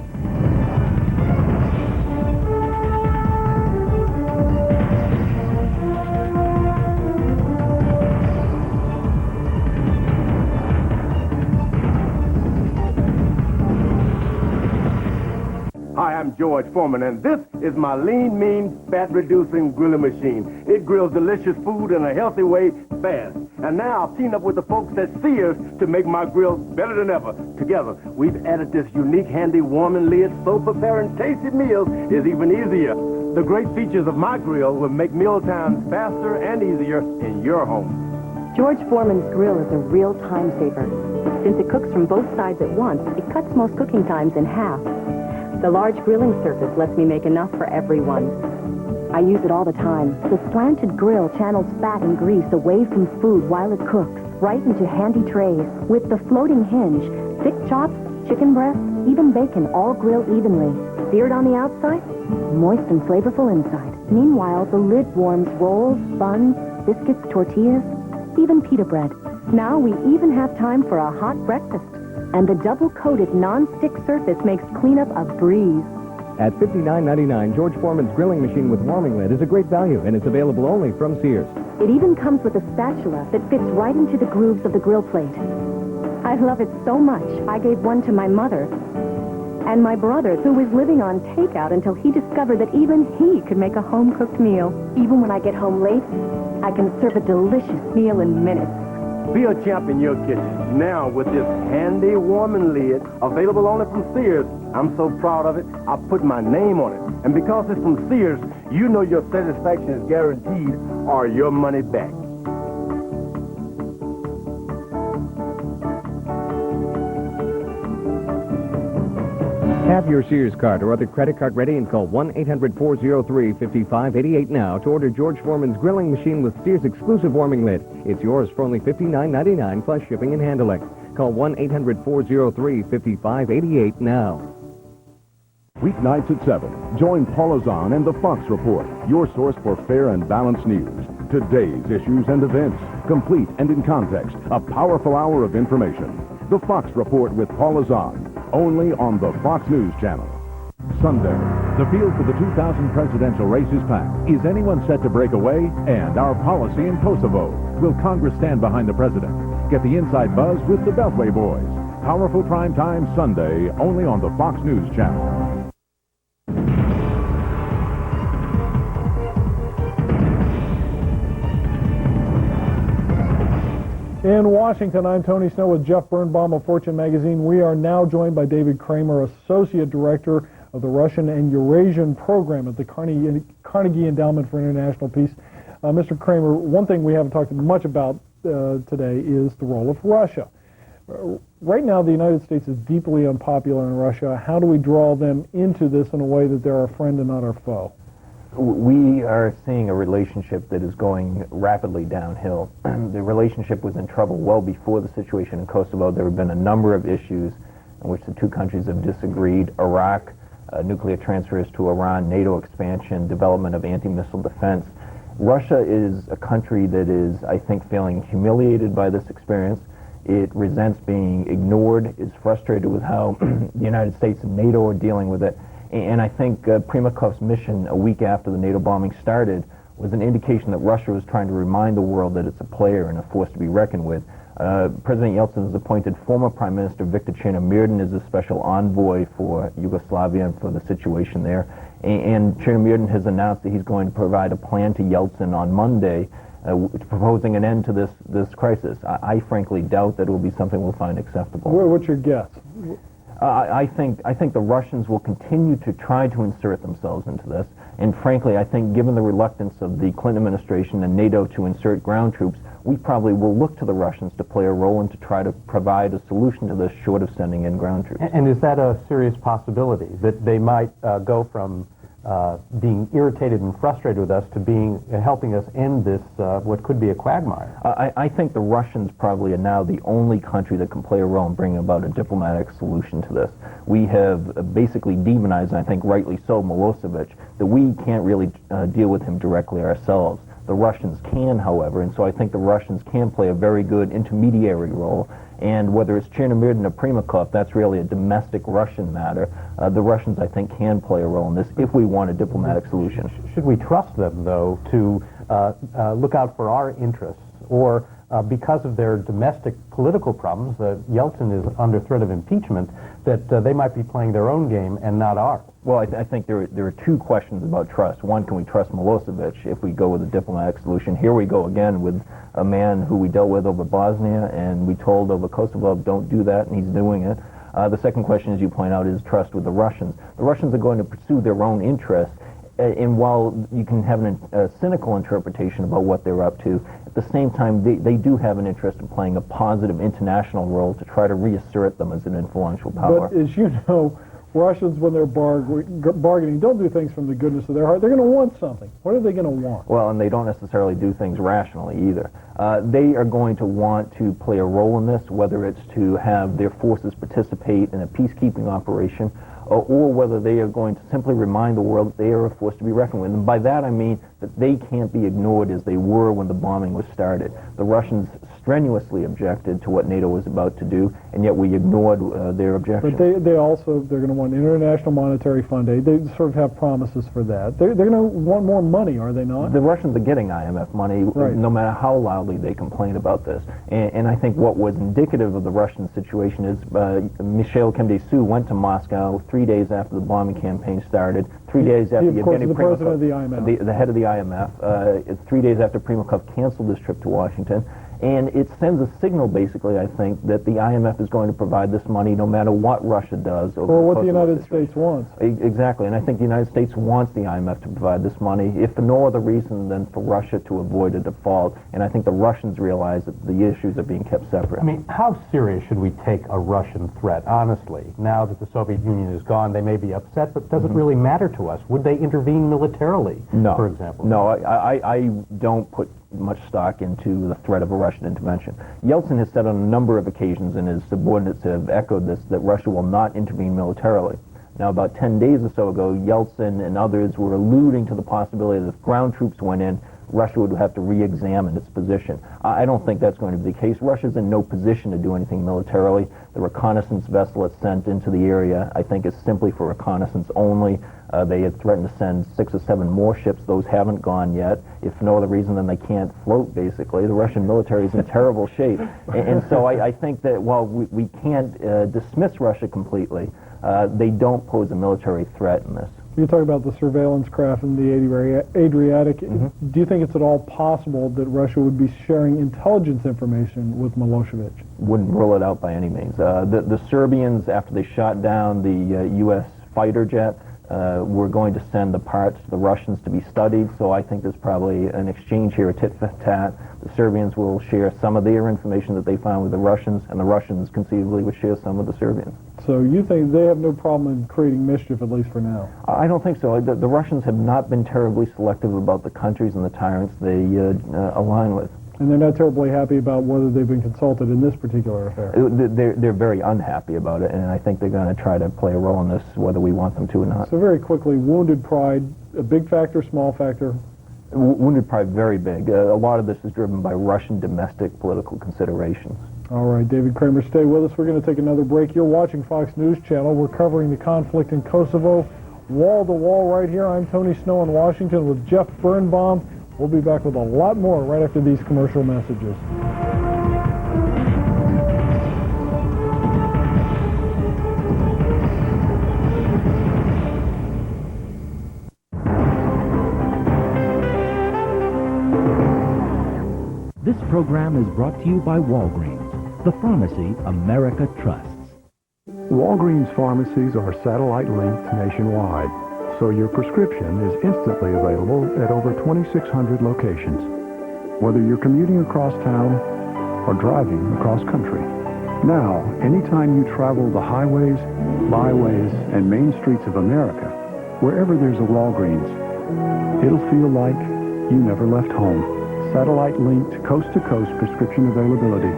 Hi, I'm George Foreman, and this is my lean, mean, fat-reducing grilling machine. It grills delicious food in a healthy way, fast. And now I've teamed up with the folks at Sears to make my grill better than ever. Together, we've added this unique, handy warming lid, so preparing tasty meals is even easier. The great features of my grill will make mealtimes faster and easier in your home. George Foreman's grill is a real time saver. Since it cooks from both sides at once, it cuts most cooking times in half. The large grilling surface lets me make enough for everyone. I use it all the time. The slanted grill channels fat and grease away from food while it cooks, right into handy trays. With the floating hinge, thick chops, chicken breast, even bacon all grill evenly. Seared on the outside, moist and flavorful inside. Meanwhile, the lid warms rolls, buns, biscuits, tortillas, even pita bread. Now we even have time for a hot breakfast. And the double-coated non-stick surface makes cleanup a breeze. At $59.99, George Foreman's grilling machine with warming lid is a great value, and it's available only from Sears. It even comes with a spatula that fits right into the grooves of the grill plate. I love it so much, I gave one to my mother and my brother, who was living on takeout until he discovered that even he could make a home-cooked meal. Even when I get home late, I can serve a delicious meal in minutes. Be a champ in your kitchen. Now, with this handy warming lid, available only from Sears, I'm so proud of it, I put my name on it. And because it's from Sears, you know your satisfaction is guaranteed or your money back. Have your Sears card or other credit card ready and call 1-800-403-5588 now to order George Foreman's grilling machine with Sears exclusive warming lid. It's yours for only $59.99 plus shipping and handling. Call 1-800-403-5588 now. Weeknights at 7. Join Paula Zahn and the Fox Report, your source for fair and balanced news. Today's issues and events, complete and in context, a powerful hour of information. The Fox Report with Paula Zahn, only on the Fox News Channel. Sunday, the field for the 2000 presidential race is packed. Is anyone set to break away? And our policy in Kosovo. Will Congress stand behind the president? Get the inside buzz with the Beltway Boys. Powerful prime time Sunday, only on the Fox News Channel. In Washington, I'm Tony Snow with Jeff Birnbaum of Fortune magazine. We are now joined by David Kramer, Associate Director of the Russian and Eurasian Program at the Carnegie Endowment for International Peace. Mr. Kramer, one thing we haven't talked much about today is the role of Russia. Right now, the United States is deeply unpopular in Russia. How do we draw them into this in a way that they're our friend and not our foe? We are seeing a relationship that is going rapidly downhill. The relationship was in trouble well before the situation in Kosovo. There have been a number of issues in which the two countries have disagreed. Iraq, nuclear transfers to Iran, NATO expansion, development of anti-missile defense. Russia is a country that is, I think, feeling humiliated by this experience. It resents being ignored, is frustrated with how the United States and NATO are dealing with it. And I think Primakov's mission a week after the NATO bombing started was an indication that Russia was trying to remind the world that it's a player and a force to be reckoned with. President Yeltsin has appointed former Prime Minister Viktor Chernomyrdin as a special envoy for Yugoslavia and for the situation there. And Chernomyrdin has announced that he's going to provide a plan to Yeltsin on Monday, proposing an end to this crisis. I frankly doubt that it will be something we'll find acceptable. What's your guess? I think the Russians will continue to try to insert themselves into this, and frankly, I think given the reluctance of the Clinton administration and NATO to insert ground troops, we probably will look to the Russians to play a role and to try to provide a solution to this short of sending in ground troops. And is that a serious possibility, that they might go from being irritated and frustrated with us to being helping us end this, what could be a quagmire? I think the Russians probably are now the only country that can play a role in bringing about a diplomatic solution to this. We have basically demonized, and I think rightly so, Milosevic, that we can't really deal with him directly ourselves. The Russians can, however, and so I think the Russians can play a very good intermediary role. And whether it's Chernomyrdin or Primakov, that's really a domestic Russian matter. The Russians, I think, can play a role in this if we want a diplomatic solution. Should we trust them, though, to look out for our interests? Or because of their domestic political problems, Yeltsin is under threat of impeachment, that they might be playing their own game and not ours? Well, I think there are two questions about trust. One, can we trust Milosevic if we go with a diplomatic solution? Here we go again with a man who we dealt with over Bosnia, and we told over Kosovo, don't do that, and he's doing it. The second question, as you point out, is trust with the Russians. The Russians are going to pursue their own interests, and while you can have a cynical interpretation about what they're up to, at the same time, they do have an interest in playing a positive international role to try to reassert them as an influential power. But as you know, Russians, when they're bargaining, don't do things from the goodness of their heart. They're going to want something. What are they going to want? Well, and they don't necessarily do things rationally either. They are going to want to play a role in this, whether it's to have their forces participate in a peacekeeping operation, or whether they are going to simply remind the world that they are a force to be reckoned with. And by that I mean that they can't be ignored as they were when the bombing was started. The Russians strenuously objected to what NATO was about to do, and yet we ignored their objection. But they're going to want international monetary fund aid. They sort of have promises for that. They're going to want more money, are they not? The Russians are getting IMF money, right, no matter how loudly they complain about this. And I think what was indicative of the Russian situation is Mikhail Kemdesu went to Moscow 3 days after the bombing campaign started, 3 days after Yevgeny Primakov, president of the IMF. The head of the IMF, 3 days after Primakov canceled his trip to Washington. And it sends a signal, basically, I think, that the IMF is going to provide this money no matter what Russia does. Or what the United States wants. Exactly, and I think the United States wants the IMF to provide this money, if for no other reason than for Russia to avoid a default. And I think the Russians realize that the issues are being kept separate. I mean, how serious should we take a Russian threat, honestly? Now that the Soviet Union is gone, they may be upset, but does it really matter to us? Would they intervene militarily, for example? No, I don't put much stock into the threat of a Russian intervention. Yeltsin has said on a number of occasions, and his subordinates have echoed this, that Russia will not intervene militarily. Now, about 10 days or so ago, Yeltsin and others were alluding to the possibility that if ground troops went in, Russia would have to re-examine its position. I don't think that's going to be the case. Russia's in no position to do anything militarily. The reconnaissance vessel that's sent into the area, I think, is simply for reconnaissance only. They had threatened to send 6 or 7 more ships. Those haven't gone yet. If for no other reason than they can't float, basically. The Russian military is in terrible shape. And so I think that while we can't dismiss Russia completely, they don't pose a military threat in this. You're talking about the surveillance craft in the Adriatic. Do you think it's at all possible that Russia would be sharing intelligence information with Milosevic? Wouldn't rule it out by any means. The Serbians, after they shot down the U.S. fighter jet, were going to send the parts to the Russians to be studied, so I think there's probably an exchange here, a tit-for-tat. The Serbians will share some of their information that they found with the Russians, and the Russians conceivably would share some with the Serbians. So you think they have no problem in creating mischief, at least for now? I don't think so. The Russians have not been terribly selective about the countries and the tyrants they align with. And they're not terribly happy about whether they've been consulted in this particular affair? They're very unhappy about it, and I think they're going to try to play a role in this, whether we want them to or not. So very quickly, wounded pride, a big factor, small factor? Wounded pride, very big. A lot of this is driven by Russian domestic political considerations. All right, David Kramer, stay with us. We're going to take another break. You're watching Fox News Channel. We're covering the conflict in Kosovo, wall to wall right here. I'm Tony Snow in Washington with Jeff Birnbaum. We'll be back with a lot more right after these commercial messages. This program is brought to you by Walgreens, the pharmacy America trusts. Walgreens pharmacies are satellite linked nationwide, so your prescription is instantly available at over 2,600 locations. whether you're commuting across town or driving across country. Now, anytime you travel the highways, byways, and main streets of America, wherever there's a Walgreens, it'll feel like you never left home. Satellite-linked, coast-to-coast prescription availability.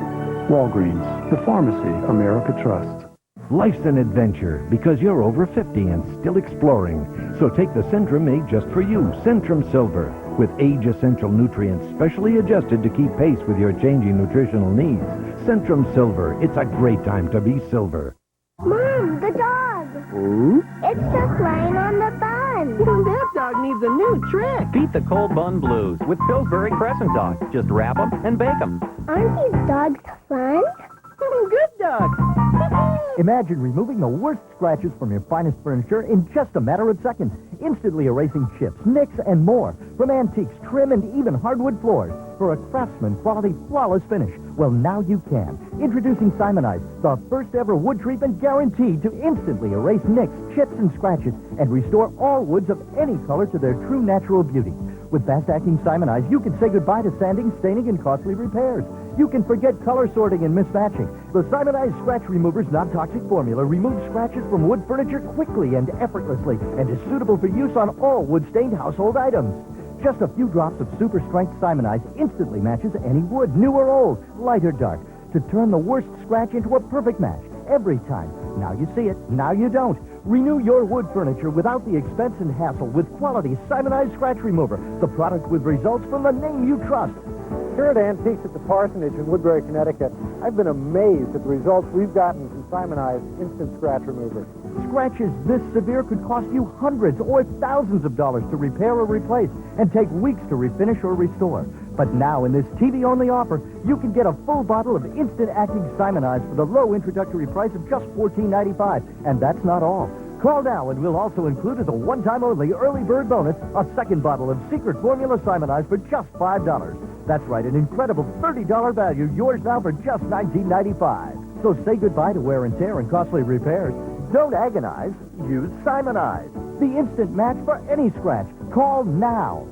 Walgreens, the pharmacy America trusts. Life's an adventure because you're over 50 and still exploring. So take the Centrum made just for you, Centrum Silver, with age-essential nutrients specially adjusted to keep pace with your changing nutritional needs. Centrum Silver, it's a great time to be silver. Mom, the dog. Ooh? It's just lying on the bun. That dog needs a new trick. Beat the cold bun blues with Pillsbury Crescent Dog. Just wrap them and bake them. Aren't these dogs fun? Good dog. Imagine removing the worst scratches from your finest furniture in just a matter of seconds, instantly erasing chips, nicks, and more from antiques, trim, and even hardwood floors for a craftsman quality flawless finish. Well, now you can. Introducing Simonize, the first ever wood treatment guaranteed to instantly erase nicks, chips, and scratches and restore all woods of any color to their true natural beauty. With fast-acting Simonize, you can say goodbye to sanding, staining, and costly repairs. You can forget color sorting and mismatching. The Simonize Scratch Remover's non-toxic formula removes scratches from wood furniture quickly and effortlessly and is suitable for use on all wood-stained household items. Just a few drops of super-strength Simonize instantly matches any wood, new or old, light or dark, to turn the worst scratch into a perfect match every time. Now you see it, now you don't. Renew your wood furniture without the expense and hassle with quality Simonize Scratch Remover, the product with results from the name you trust. Here at Antiques at the Parsonage in Woodbury, Connecticut, I've been amazed at the results we've gotten from Simonize Instant Scratch Remover. Scratches this severe could cost you hundreds or thousands of dollars to repair or replace and take weeks to refinish or restore. But now, in this TV-only offer, you can get a full bottle of instant-acting Simonize for the low introductory price of just $14.95. And that's not all. Call now and we'll also include as a one-time-only early bird bonus a second bottle of Secret Formula Simonize for just $5. That's right, an incredible $30 value, yours now for just $19.95. So say goodbye to wear and tear and costly repairs. Don't agonize, use Simonize, the instant match for any scratch. Call now.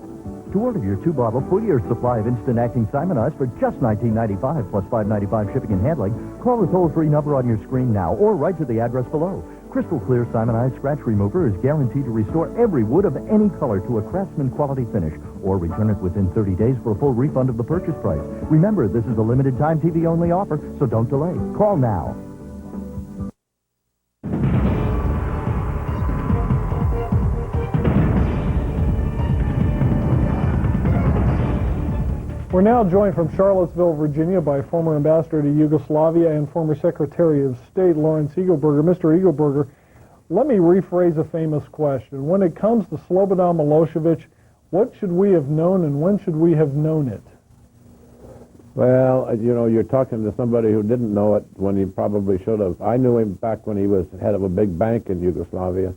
To order your 2-bottle full-year supply of instant-acting Simonize for just $19.95 plus $5.95 shipping and handling, call the toll-free number on your screen now or write to the address below. Crystal Clear Simonize Scratch Remover is guaranteed to restore every wood of any color to a craftsman quality finish or return it within 30 days for a full refund of the purchase price. Remember, this is a limited-time TV-only offer, so don't delay. Call now. We're now joined from Charlottesville, Virginia by former ambassador to Yugoslavia and former Secretary of State Lawrence Eagleburger. Mr. Eagleburger, let me rephrase a famous question. When it comes to Slobodan Milosevic, what should we have known and when should we have known it? Well, you know, you're talking to somebody who didn't know it when he probably should have. I knew him back when he was head of a big bank in Yugoslavia.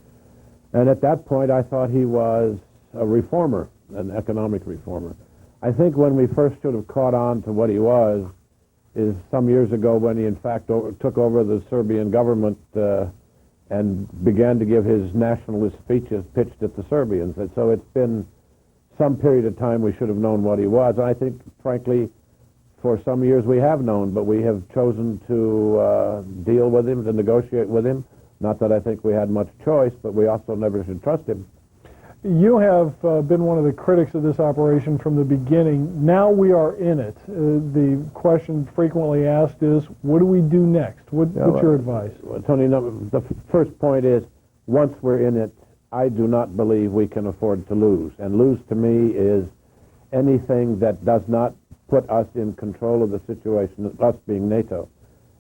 And at that point, I thought he was a reformer, an economic reformer. I think when we first should have caught on to what he was is some years ago when he in fact took over the Serbian government and began to give his nationalist speeches pitched at the Serbians. And so it's been some period of time we should have known what he was. And I think, frankly, for some years we have known, but we have chosen to deal with him, to negotiate with him. Not that I think we had much choice, but we also never should trust him. You have been one of the critics of this operation from the beginning. Now we are in it. The question frequently asked is, what do we do next? What's your advice? Well, Tony, the first point is, once we're in it, I do not believe we can afford to lose. And lose to me is anything that does not put us in control of the situation, us being NATO,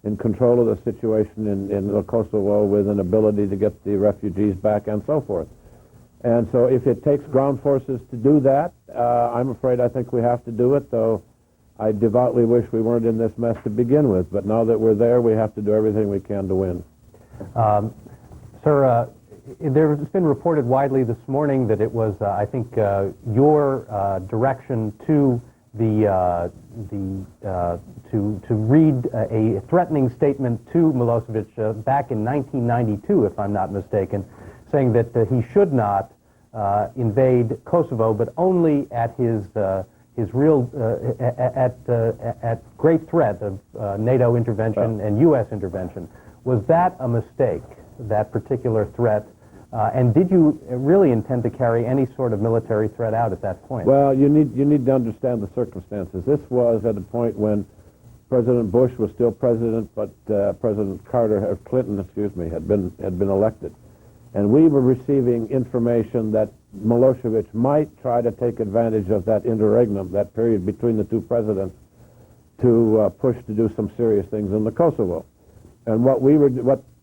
in control of the situation in Kosovo with an ability to get the refugees back and so forth. And so if it takes ground forces to do that, I'm afraid I think we have to do it, though I devoutly wish we weren't in this mess to begin with. But now that we're there, we have to do everything we can to win. Sir, there's been reported widely this morning that it was, I think, your direction to to read a threatening statement to Milosevic back in 1992, if I'm not mistaken, saying that he should not invade Kosovo, but only at his his real at great threat of NATO intervention and U.S. intervention. Was that a mistake, that particular threat? And did you really intend to carry any sort of military threat out at that point? Well, you need to understand the circumstances. This was at a point when President Bush was still president, but President Clinton, had been elected, and we were receiving information that Milosevic might try to take advantage of that interregnum, that period between the two presidents, to push to do some serious things in the Kosovo. And what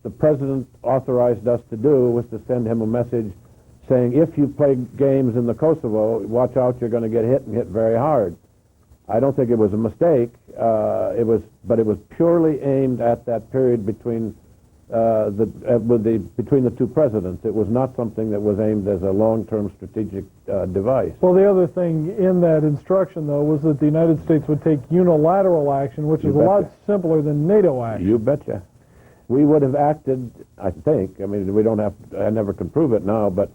the president authorized us to do was to send him a message saying, if you play games in the Kosovo, watch out, you're going to get hit and hit very hard. I don't think it was a mistake. But it was purely aimed at that period between between the two presidents. It was not something that was aimed as a long-term strategic device. Well, the other thing in that instruction, though, was that the United States would take unilateral action, which is a lot simpler than NATO action. You betcha. We would have acted, I think, I mean, I never can prove it now, but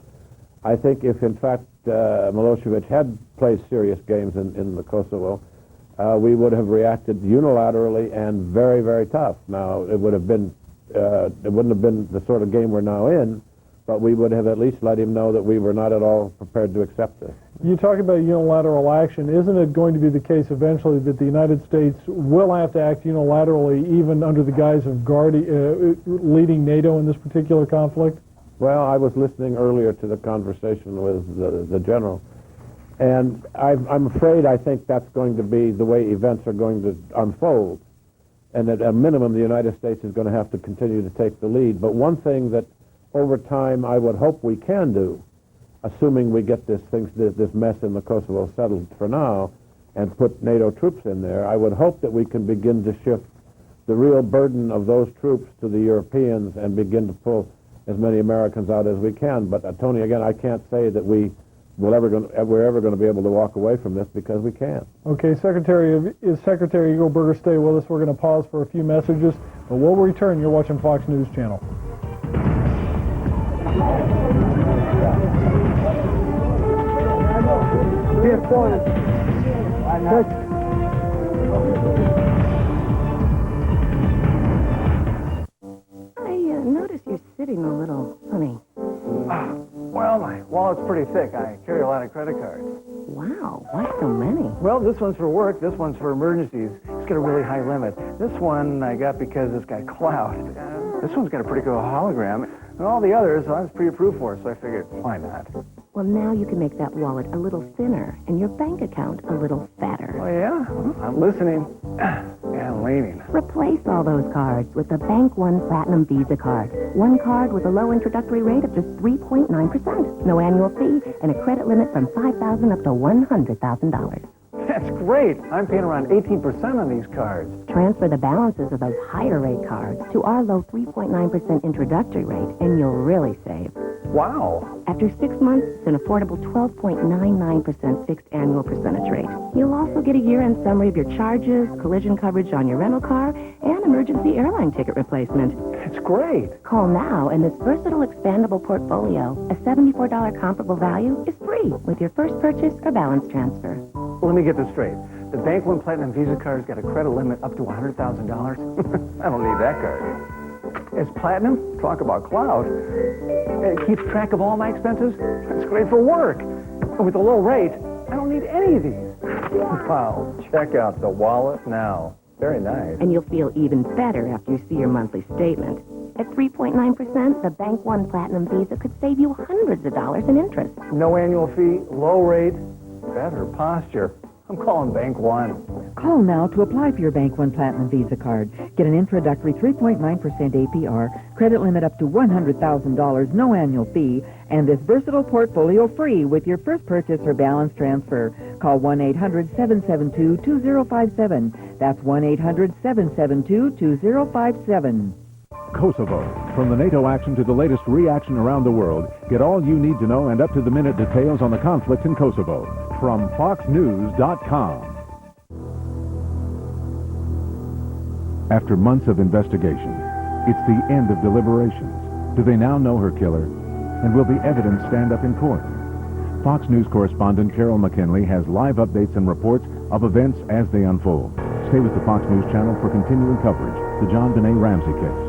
I think if, in fact, Milosevic had played serious games in the Kosovo, we would have reacted unilaterally and very, very tough. Now, it wouldn't have been the sort of game we're now in, but we would have at least let him know that we were not at all prepared to accept this. You talk about unilateral action. Isn't it going to be the case eventually that the United States will have to act unilaterally, even under the guise of leading NATO in this particular conflict? Well, I was listening earlier to the conversation with the general, and I'm afraid I think that's going to be the way events are going to unfold. And at a minimum, the United States is going to have to continue to take the lead. But one thing that over time I would hope we can do, assuming we get this mess in the Kosovo settled for now and put NATO troops in there, I would hope that we can begin to shift the real burden of those troops to the Europeans and begin to pull as many Americans out as we can. But Tony, again, I can't say that we're ever going to be able to walk away from this, because we can't. Okay, Secretary Eagleburger, stay with us. We're going to pause for a few messages, but we'll return. You're watching Fox News Channel. I notice you're sitting a little funny. Well, my wallet's pretty thick. I carry a lot of credit cards. Wow, why so many? Well, this one's for work, this one's for emergencies. It's got a really high limit. This one I got because it's got clout. This one's got a pretty cool hologram. And all the others I was pre-approved for, so I figured, why not? Well, now you can make that wallet a little thinner and your bank account a little fatter. Oh, yeah? I'm listening. And leaning. Replace all those cards with the Bank One Platinum Visa card. One card with a low introductory rate of just 3.9%. No annual fee and a credit limit from $5,000 up to $100,000. That's great. I'm paying around 18% on these cards. Transfer the balances of those higher rate cards to our low 3.9% introductory rate, and you'll really save. Wow. After 6 months, it's an affordable 12.99% fixed annual percentage rate. You'll also get a year-end summary of your charges, collision coverage on your rental car, and emergency airline ticket replacement. That's great. Call now, and this versatile expandable portfolio, a $74 comparable value, is free with your first purchase or balance transfer. Let me get this straight. The Bank One Platinum Visa card's got a credit limit up to $100,000. I don't need that card. It's platinum? Talk about clout. It keeps track of all my expenses. It's great for work. And with a low rate, I don't need any of these. Wow. Check out the wallet now. Very nice. And you'll feel even better after you see your monthly statement. At 3.9%, the Bank One Platinum Visa could save you hundreds of dollars in interest. No annual fee, low rate, better posture. I'm calling Bank One. Call now to apply for your Bank One Platinum Visa card. Get an introductory 3.9% APR, credit limit up to $100,000, no annual fee, and this versatile portfolio free with your first purchase or balance transfer. Call 1-800-772-2057. That's 1-800-772-2057. Kosovo. From the NATO action to the latest reaction around the world, get all you need to know and up-to-the-minute details on the conflict in Kosovo from FoxNews.com. After months of investigation, it's the end of deliberations. Do they now know her killer? And will the evidence stand up in court? Fox News correspondent Carol McKinley has live updates and reports of events as they unfold. Stay with the Fox News channel for continuing coverage. The John Benet Ramsey case.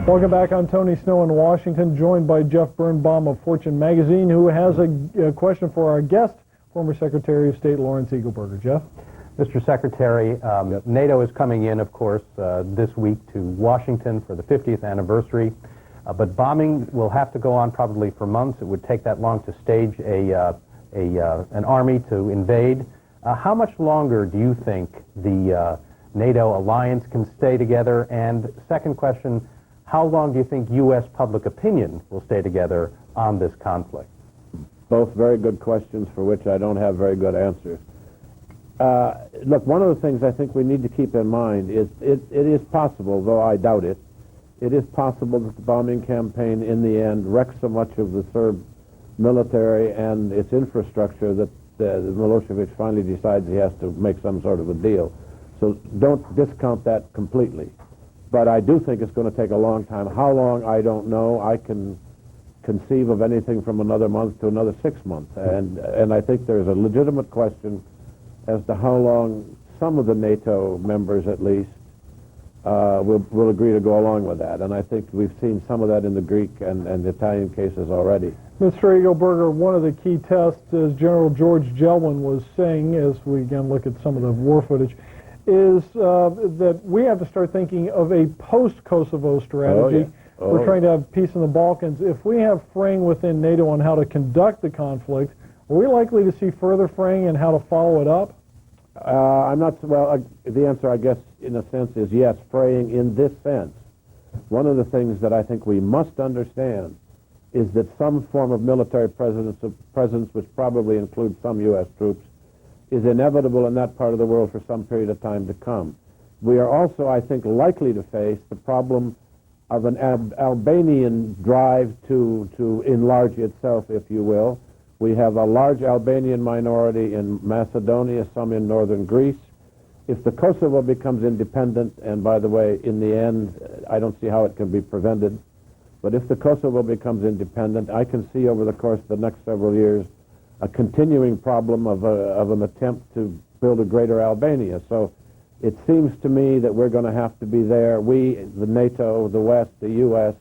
Welcome back. I'm Tony Snow in Washington, joined by Jeff Birnbaum of Fortune magazine, who has a question for our guest, former Secretary of State Lawrence Eagleburger. Jeff? Mr. Secretary, NATO is coming in, of course, this week to Washington for the 50th anniversary, but bombing will have to go on probably for months. It would take that long to stage an army to invade. How much longer do you think the NATO alliance can stay together? And second question, how long do you think U.S. public opinion will stay together on this conflict? Both very good questions for which I don't have very good answers. Look, one of the things I think we need to keep in mind is it is possible, though I doubt it, it is possible that the bombing campaign in the end wrecks so much of the Serb military and its infrastructure that Milosevic finally decides he has to make some sort of a deal. So don't discount that completely. But I do think it's going to take a long time. How long, I don't know. I can conceive of anything from another month to another 6 months. And I think there's a legitimate question as to how long some of the NATO members, at least, will agree to go along with that. And I think we've seen some of that in the Greek and the Italian cases already. Mr. Eagleburger, one of the key tests, as General George Gelman was saying, as we again look at some of the war footage, is that we have to start thinking of a post-Kosovo strategy. We're trying to have peace in the Balkans. If we have fraying within NATO on how to conduct the conflict, are we likely to see further fraying and how to follow it up? I'm not, well, the answer, I guess, in a sense, is yes, fraying in this sense. One of the things that I think we must understand is that some form of military presence, which probably includes some U.S. troops, is inevitable in that part of the world for some period of time to come. We are also, I think, likely to face the problem of an Albanian drive to enlarge itself, if you will. We have a large Albanian minority in Macedonia, some in northern Greece. If the Kosovo becomes independent, and by the way, in the end, I don't see how it can be prevented, but if the Kosovo becomes independent, I can see over the course of the next several years a continuing problem of an attempt to build a greater Albania. So it seems to me that we're going to have to be there, we, the NATO, the West, the U.S.,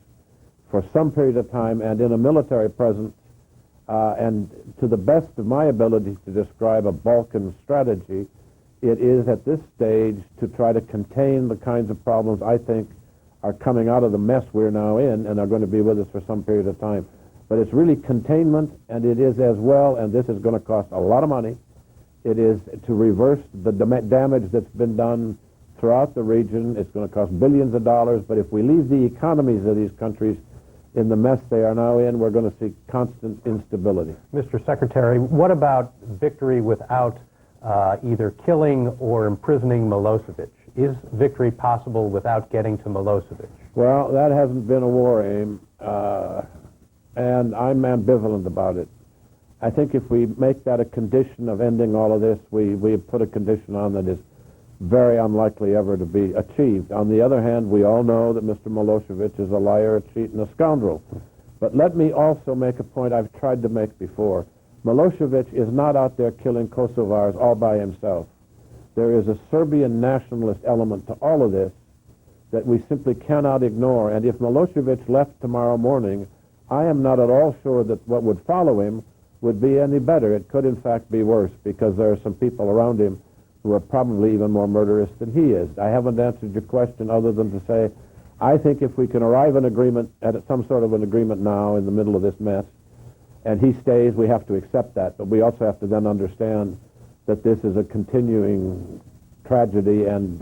for some period of time, and in a military presence, and to the best of my ability to describe a Balkan strategy, it is at this stage to try to contain the kinds of problems I think are coming out of the mess we're now in and are going to be with us for some period of time. But it's really containment, and it is as well, and this is going to cost a lot of money, it is to reverse the damage that's been done throughout the region. It's going to cost billions of dollars, but if we leave the economies of these countries in the mess they are now in, we're going to see constant instability. Mr. Secretary, what about victory without either killing or imprisoning Milosevic? Is victory possible without getting to Milosevic? Well, that hasn't been a war aim, and I'm ambivalent about it. I think if we make that a condition of ending all of this, we put a condition on that is very unlikely ever to be achieved. On the other hand, we all know that Mr. Milosevic is a liar, a cheat, and a scoundrel. But let me also make a point I've tried to make before. Milosevic is not out there killing Kosovars all by himself. There is a Serbian nationalist element to all of this that we simply cannot ignore. And if Milosevic left tomorrow morning, I am not at all sure that what would follow him would be any better. It could, in fact, be worse, because there are some people around him who are probably even more murderous than he is. I haven't answered your question other than to say, I think if we can arrive at an agreement, at some sort of an agreement now in the middle of this mess, and he stays, we have to accept that. But we also have to then understand that this is a continuing tragedy, and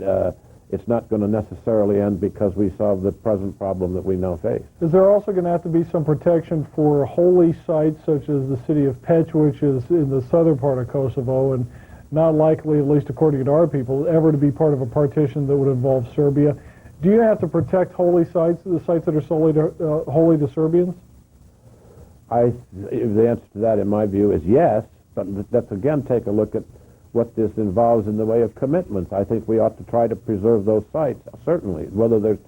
it's not going to necessarily end because we solve the present problem that we now face. Is there also going to have to be some protection for holy sites such as the city of Peć, which is in the southern part of Kosovo, and not likely, at least according to our people, ever to be part of a partition that would involve Serbia? Do you have to protect holy sites, the sites that are solely holy to Serbians? The answer to that, in my view, is yes, but let's again take a look at what this involves in the way of commitments. I think we ought to try to preserve those sites, certainly, whether they're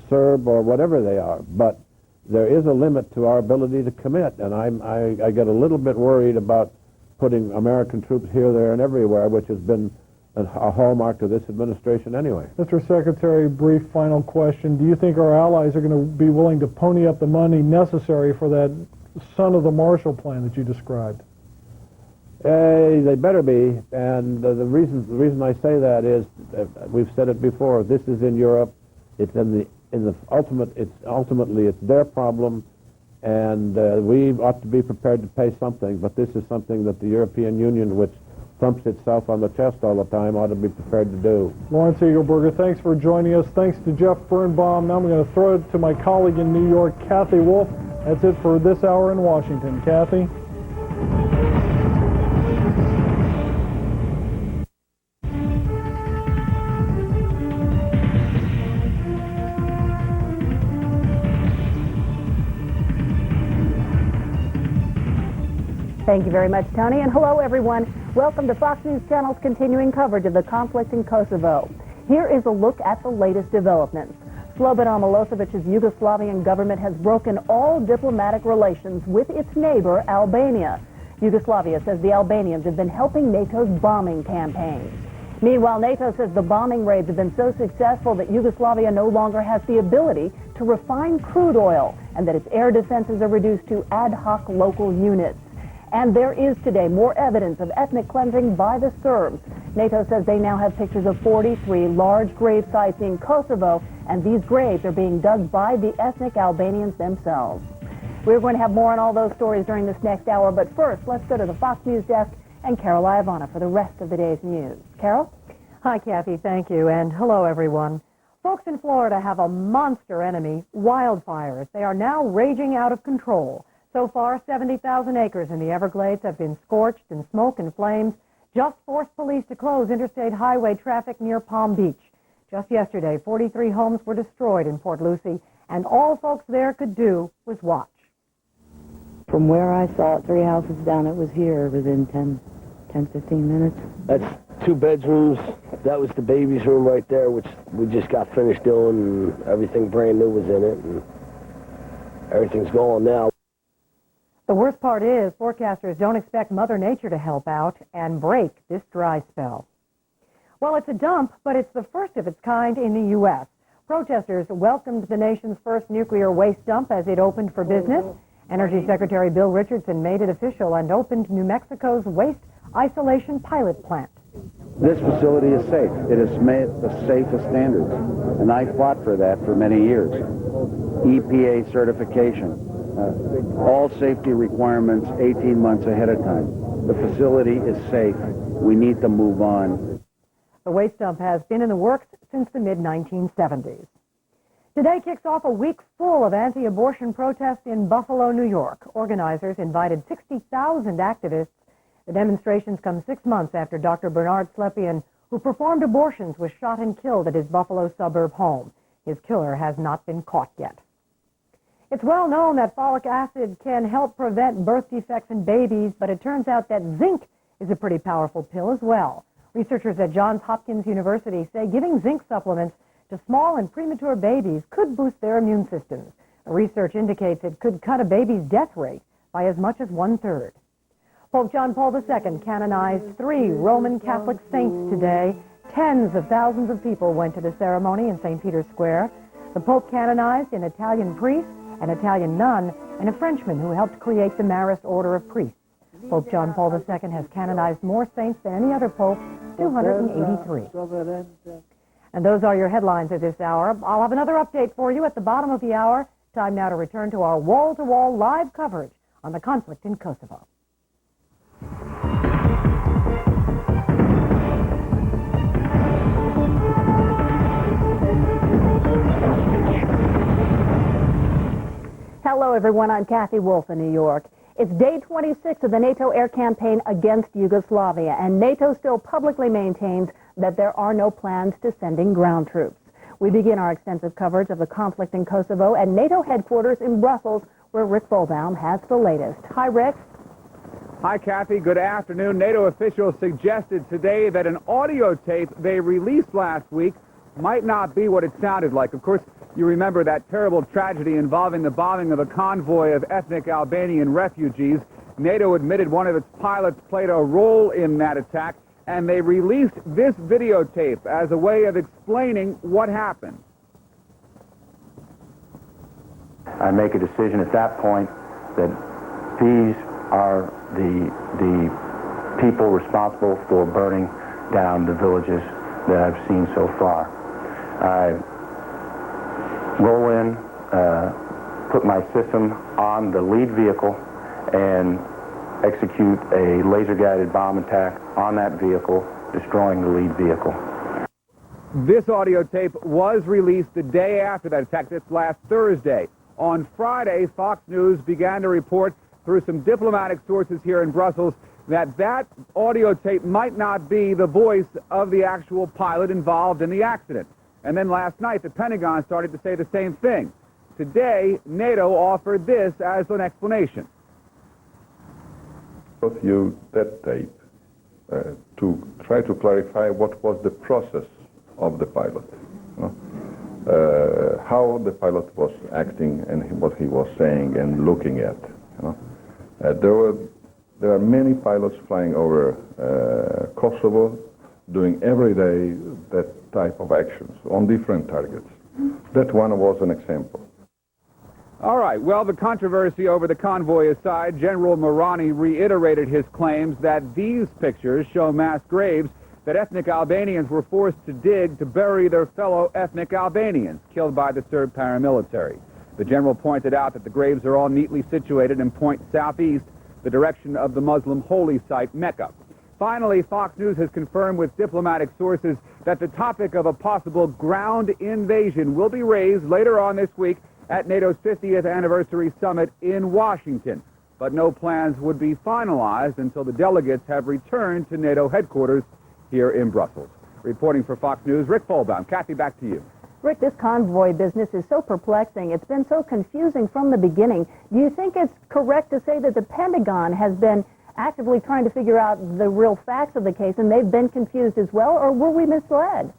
Serb or whatever they are. But there is a limit to our ability to commit, and I get a little bit worried about putting American troops here, there, and everywhere, which has been a hallmark of this administration anyway. Mr. Secretary, brief final question. Do you think our allies are going to be willing to pony up the money necessary for that son of the Marshall Plan that you described? They better be, and the reason I say that is, we've said it before. This is in Europe. It's ultimately it's their problem, and we ought to be prepared to pay something. But this is something that the European Union, which thumps itself on the chest all the time, ought to be prepared to do. Lawrence Eagleberger, thanks for joining us. Thanks to Jeff Birnbaum. Now I'm going to throw it to my colleague in New York, Kathy Wolf. That's it for this hour in Washington. Kathy? Thank you very much, Tony, and hello, everyone. Welcome to Fox News Channel's continuing coverage of the conflict in Kosovo. Here is a look at the latest developments. Slobodan Milosevic's Yugoslavian government has broken all diplomatic relations with its neighbor, Albania. Yugoslavia says the Albanians have been helping NATO's bombing campaign. Meanwhile, NATO says the bombing raids have been so successful that Yugoslavia no longer has the ability to refine crude oil and that its air defenses are reduced to ad hoc local units. And there is today more evidence of ethnic cleansing by the Serbs. NATO says they now have pictures of 43 large grave sites in Kosovo, and these graves are being dug by the ethnic Albanians themselves. We're going to have more on all those stories during this next hour, but first, let's go to the Fox News desk and Carol Iavana for the rest of the day's news. Carol? Hi, Kathy. Thank you, and hello, everyone. Folks in Florida have a monster enemy, wildfires. They are now raging out of control. So far, 70,000 acres in the Everglades have been scorched, and smoke and flames just forced police to close interstate highway traffic near Palm Beach. Just yesterday, 43 homes were destroyed in Port Lucie, and all folks there could do was watch. From where I saw it, 3 houses down, it was here within 15 minutes. That's 2 bedrooms. That was the baby's room right there, which we just got finished doing, and everything brand new was in it, and everything's going now. The worst part is forecasters don't expect Mother Nature to help out and break this dry spell. Well, it's a dump, but it's the first of its kind in the U.S. Protesters welcomed the nation's first nuclear waste dump as it opened for business. Energy Secretary Bill Richardson made it official and opened New Mexico's waste isolation pilot plant. This facility is safe. It has met the safest standards, and I fought for that for many years. EPA certification. All safety requirements 18 months ahead of time. The facility is safe. We need to move on. The waste dump has been in the works since the mid-1970s. Today kicks off a week full of anti-abortion protests in Buffalo, New York. Organizers invited 60,000 activists. The demonstrations come 6 months after Dr. Bernard Slepian, who performed abortions, was shot and killed at his Buffalo suburb home. His killer has not been caught yet. It's well known that folic acid can help prevent birth defects in babies, but it turns out that zinc is a pretty powerful pill as well. Researchers at Johns Hopkins University say giving zinc supplements to small and premature babies could boost their immune systems. The research indicates it could cut a baby's death rate by as much as 1/3. Pope John Paul II canonized 3 Roman Catholic saints today. Tens of thousands of people went to the ceremony in St. Peter's Square. The Pope canonized an Italian priest, an Italian nun, and a Frenchman who helped create the Marist Order of Priests. Pope John Paul II has canonized more saints than any other pope, 283. And those are your headlines at this hour. I'll have another update for you at the bottom of the hour. Time now to return to our wall-to-wall live coverage on the conflict in Kosovo. Hello, everyone. I'm Kathy Wolf in New York. It's day 26 of the NATO air campaign against Yugoslavia, and NATO still publicly maintains that there are no plans to sending ground troops. We begin our extensive coverage of the conflict in Kosovo at NATO headquarters in Brussels, where Rick Bolbaum has the latest. Hi, Rick. Hi, Kathy. Good afternoon. NATO officials suggested today that an audio tape they released last week might not be what it sounded like. Of course, you remember that terrible tragedy involving the bombing of a convoy of ethnic Albanian refugees. NATO admitted one of its pilots played a role in that attack, and they released this videotape as a way of explaining what happened. I make a decision at that point that these are the people responsible for burning down the villages that I've seen so far. I roll in, put my system on the lead vehicle, and execute a laser-guided bomb attack on that vehicle, destroying the lead vehicle. This audio tape was released the day after that attack, this last Thursday. On Friday, Fox News began to report through some diplomatic sources here in Brussels that audio tape might not be the voice of the actual pilot involved in the accident. And then last night, the Pentagon started to say the same thing. Today, NATO offered this as an explanation. You that tape to try to clarify what was the process of the pilot, how the pilot was acting and what he was saying and looking at. There are many pilots flying over Kosovo, doing every day that type of actions on different targets. That one was an example. All right, well, the controversy over the convoy aside, General Morani reiterated his claims that these pictures show mass graves that ethnic Albanians were forced to dig to bury their fellow ethnic Albanians killed by the Serb paramilitary. The general pointed out that the graves are all neatly situated and point southeast, the direction of the Muslim holy site, Mecca. Finally, Fox News has confirmed with diplomatic sources that the topic of a possible ground invasion will be raised later on this week at NATO's 50th anniversary summit in Washington. But no plans would be finalized until the delegates have returned to NATO headquarters here in Brussels. Reporting for Fox News, Rick Folbaum. Kathy, back to you. Rick, this convoy business is so perplexing. It's been so confusing from the beginning. Do you think it's correct to say that the Pentagon has been actively trying to figure out the real facts of the case and they've been confused as well, or were we misled?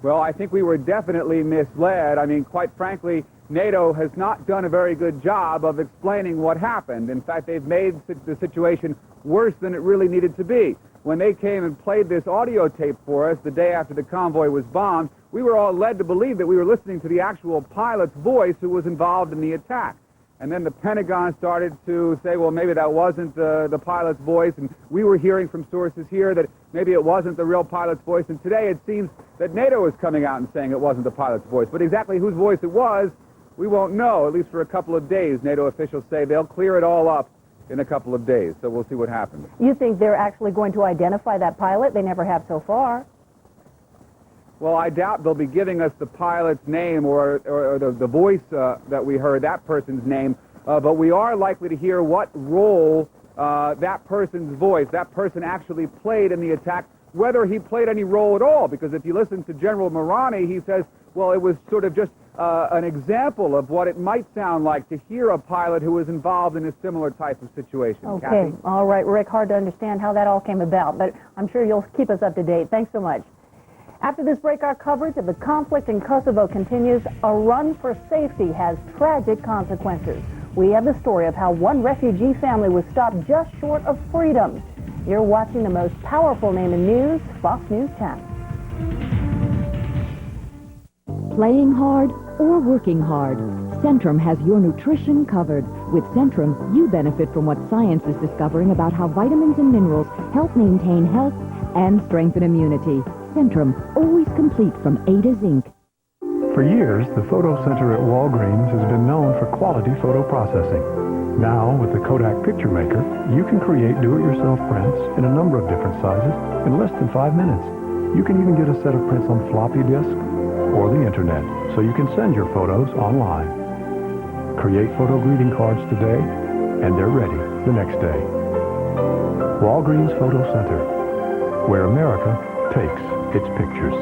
Well, I think we were definitely misled. I mean, quite frankly, NATO has not done a very good job of explaining what happened. In fact, they've made the situation worse than it really needed to be. When they came and played this audio tape for us the day after the convoy was bombed, we were all led to believe that we were listening to the actual pilot's voice who was involved in the attack. And then the Pentagon started to say, well, maybe that wasn't the pilot's voice, and we were hearing from sources here that maybe it wasn't the real pilot's voice, and today it seems that NATO is coming out and saying it wasn't the pilot's voice. But exactly whose voice it was, we won't know, at least for a couple of days. NATO officials say they'll clear it all up in a couple of days, so we'll see what happens. You think they're actually going to identify that pilot? They never have so far. Well, I doubt they'll be giving us the pilot's name or the voice that we heard, that person's name, but we are likely to hear what role that person's voice, that person actually played in the attack, whether he played any role at all, because if you listen to General Morani, he says, well, it was sort of just an example of what it might sound like to hear a pilot who was involved in a similar type of situation. Okay, Kathy? all right, Rick, hard to understand how that all came about, but I'm sure you'll keep us up to date. Thanks so much. After this break, our coverage of the conflict in Kosovo continues. A run for safety has tragic consequences. We have the story of how one refugee family was stopped just short of freedom. You're watching the most powerful name in news, Fox News Channel. Playing hard or working hard, Centrum has your nutrition covered. With Centrum, you benefit from what science is discovering about how vitamins and minerals help maintain health and strengthen immunity. Centrum, always complete from A to Zinc. For years, the Photo Center at Walgreens has been known for quality photo processing. Now, with the Kodak Picture Maker, you can create do-it-yourself prints in a number of different sizes in less than 5 minutes. You can even get a set of prints on floppy disk or the internet, so you can send your photos online. Create photo greeting cards today, and they're ready the next day. Walgreens Photo Center, where America takes its pictures.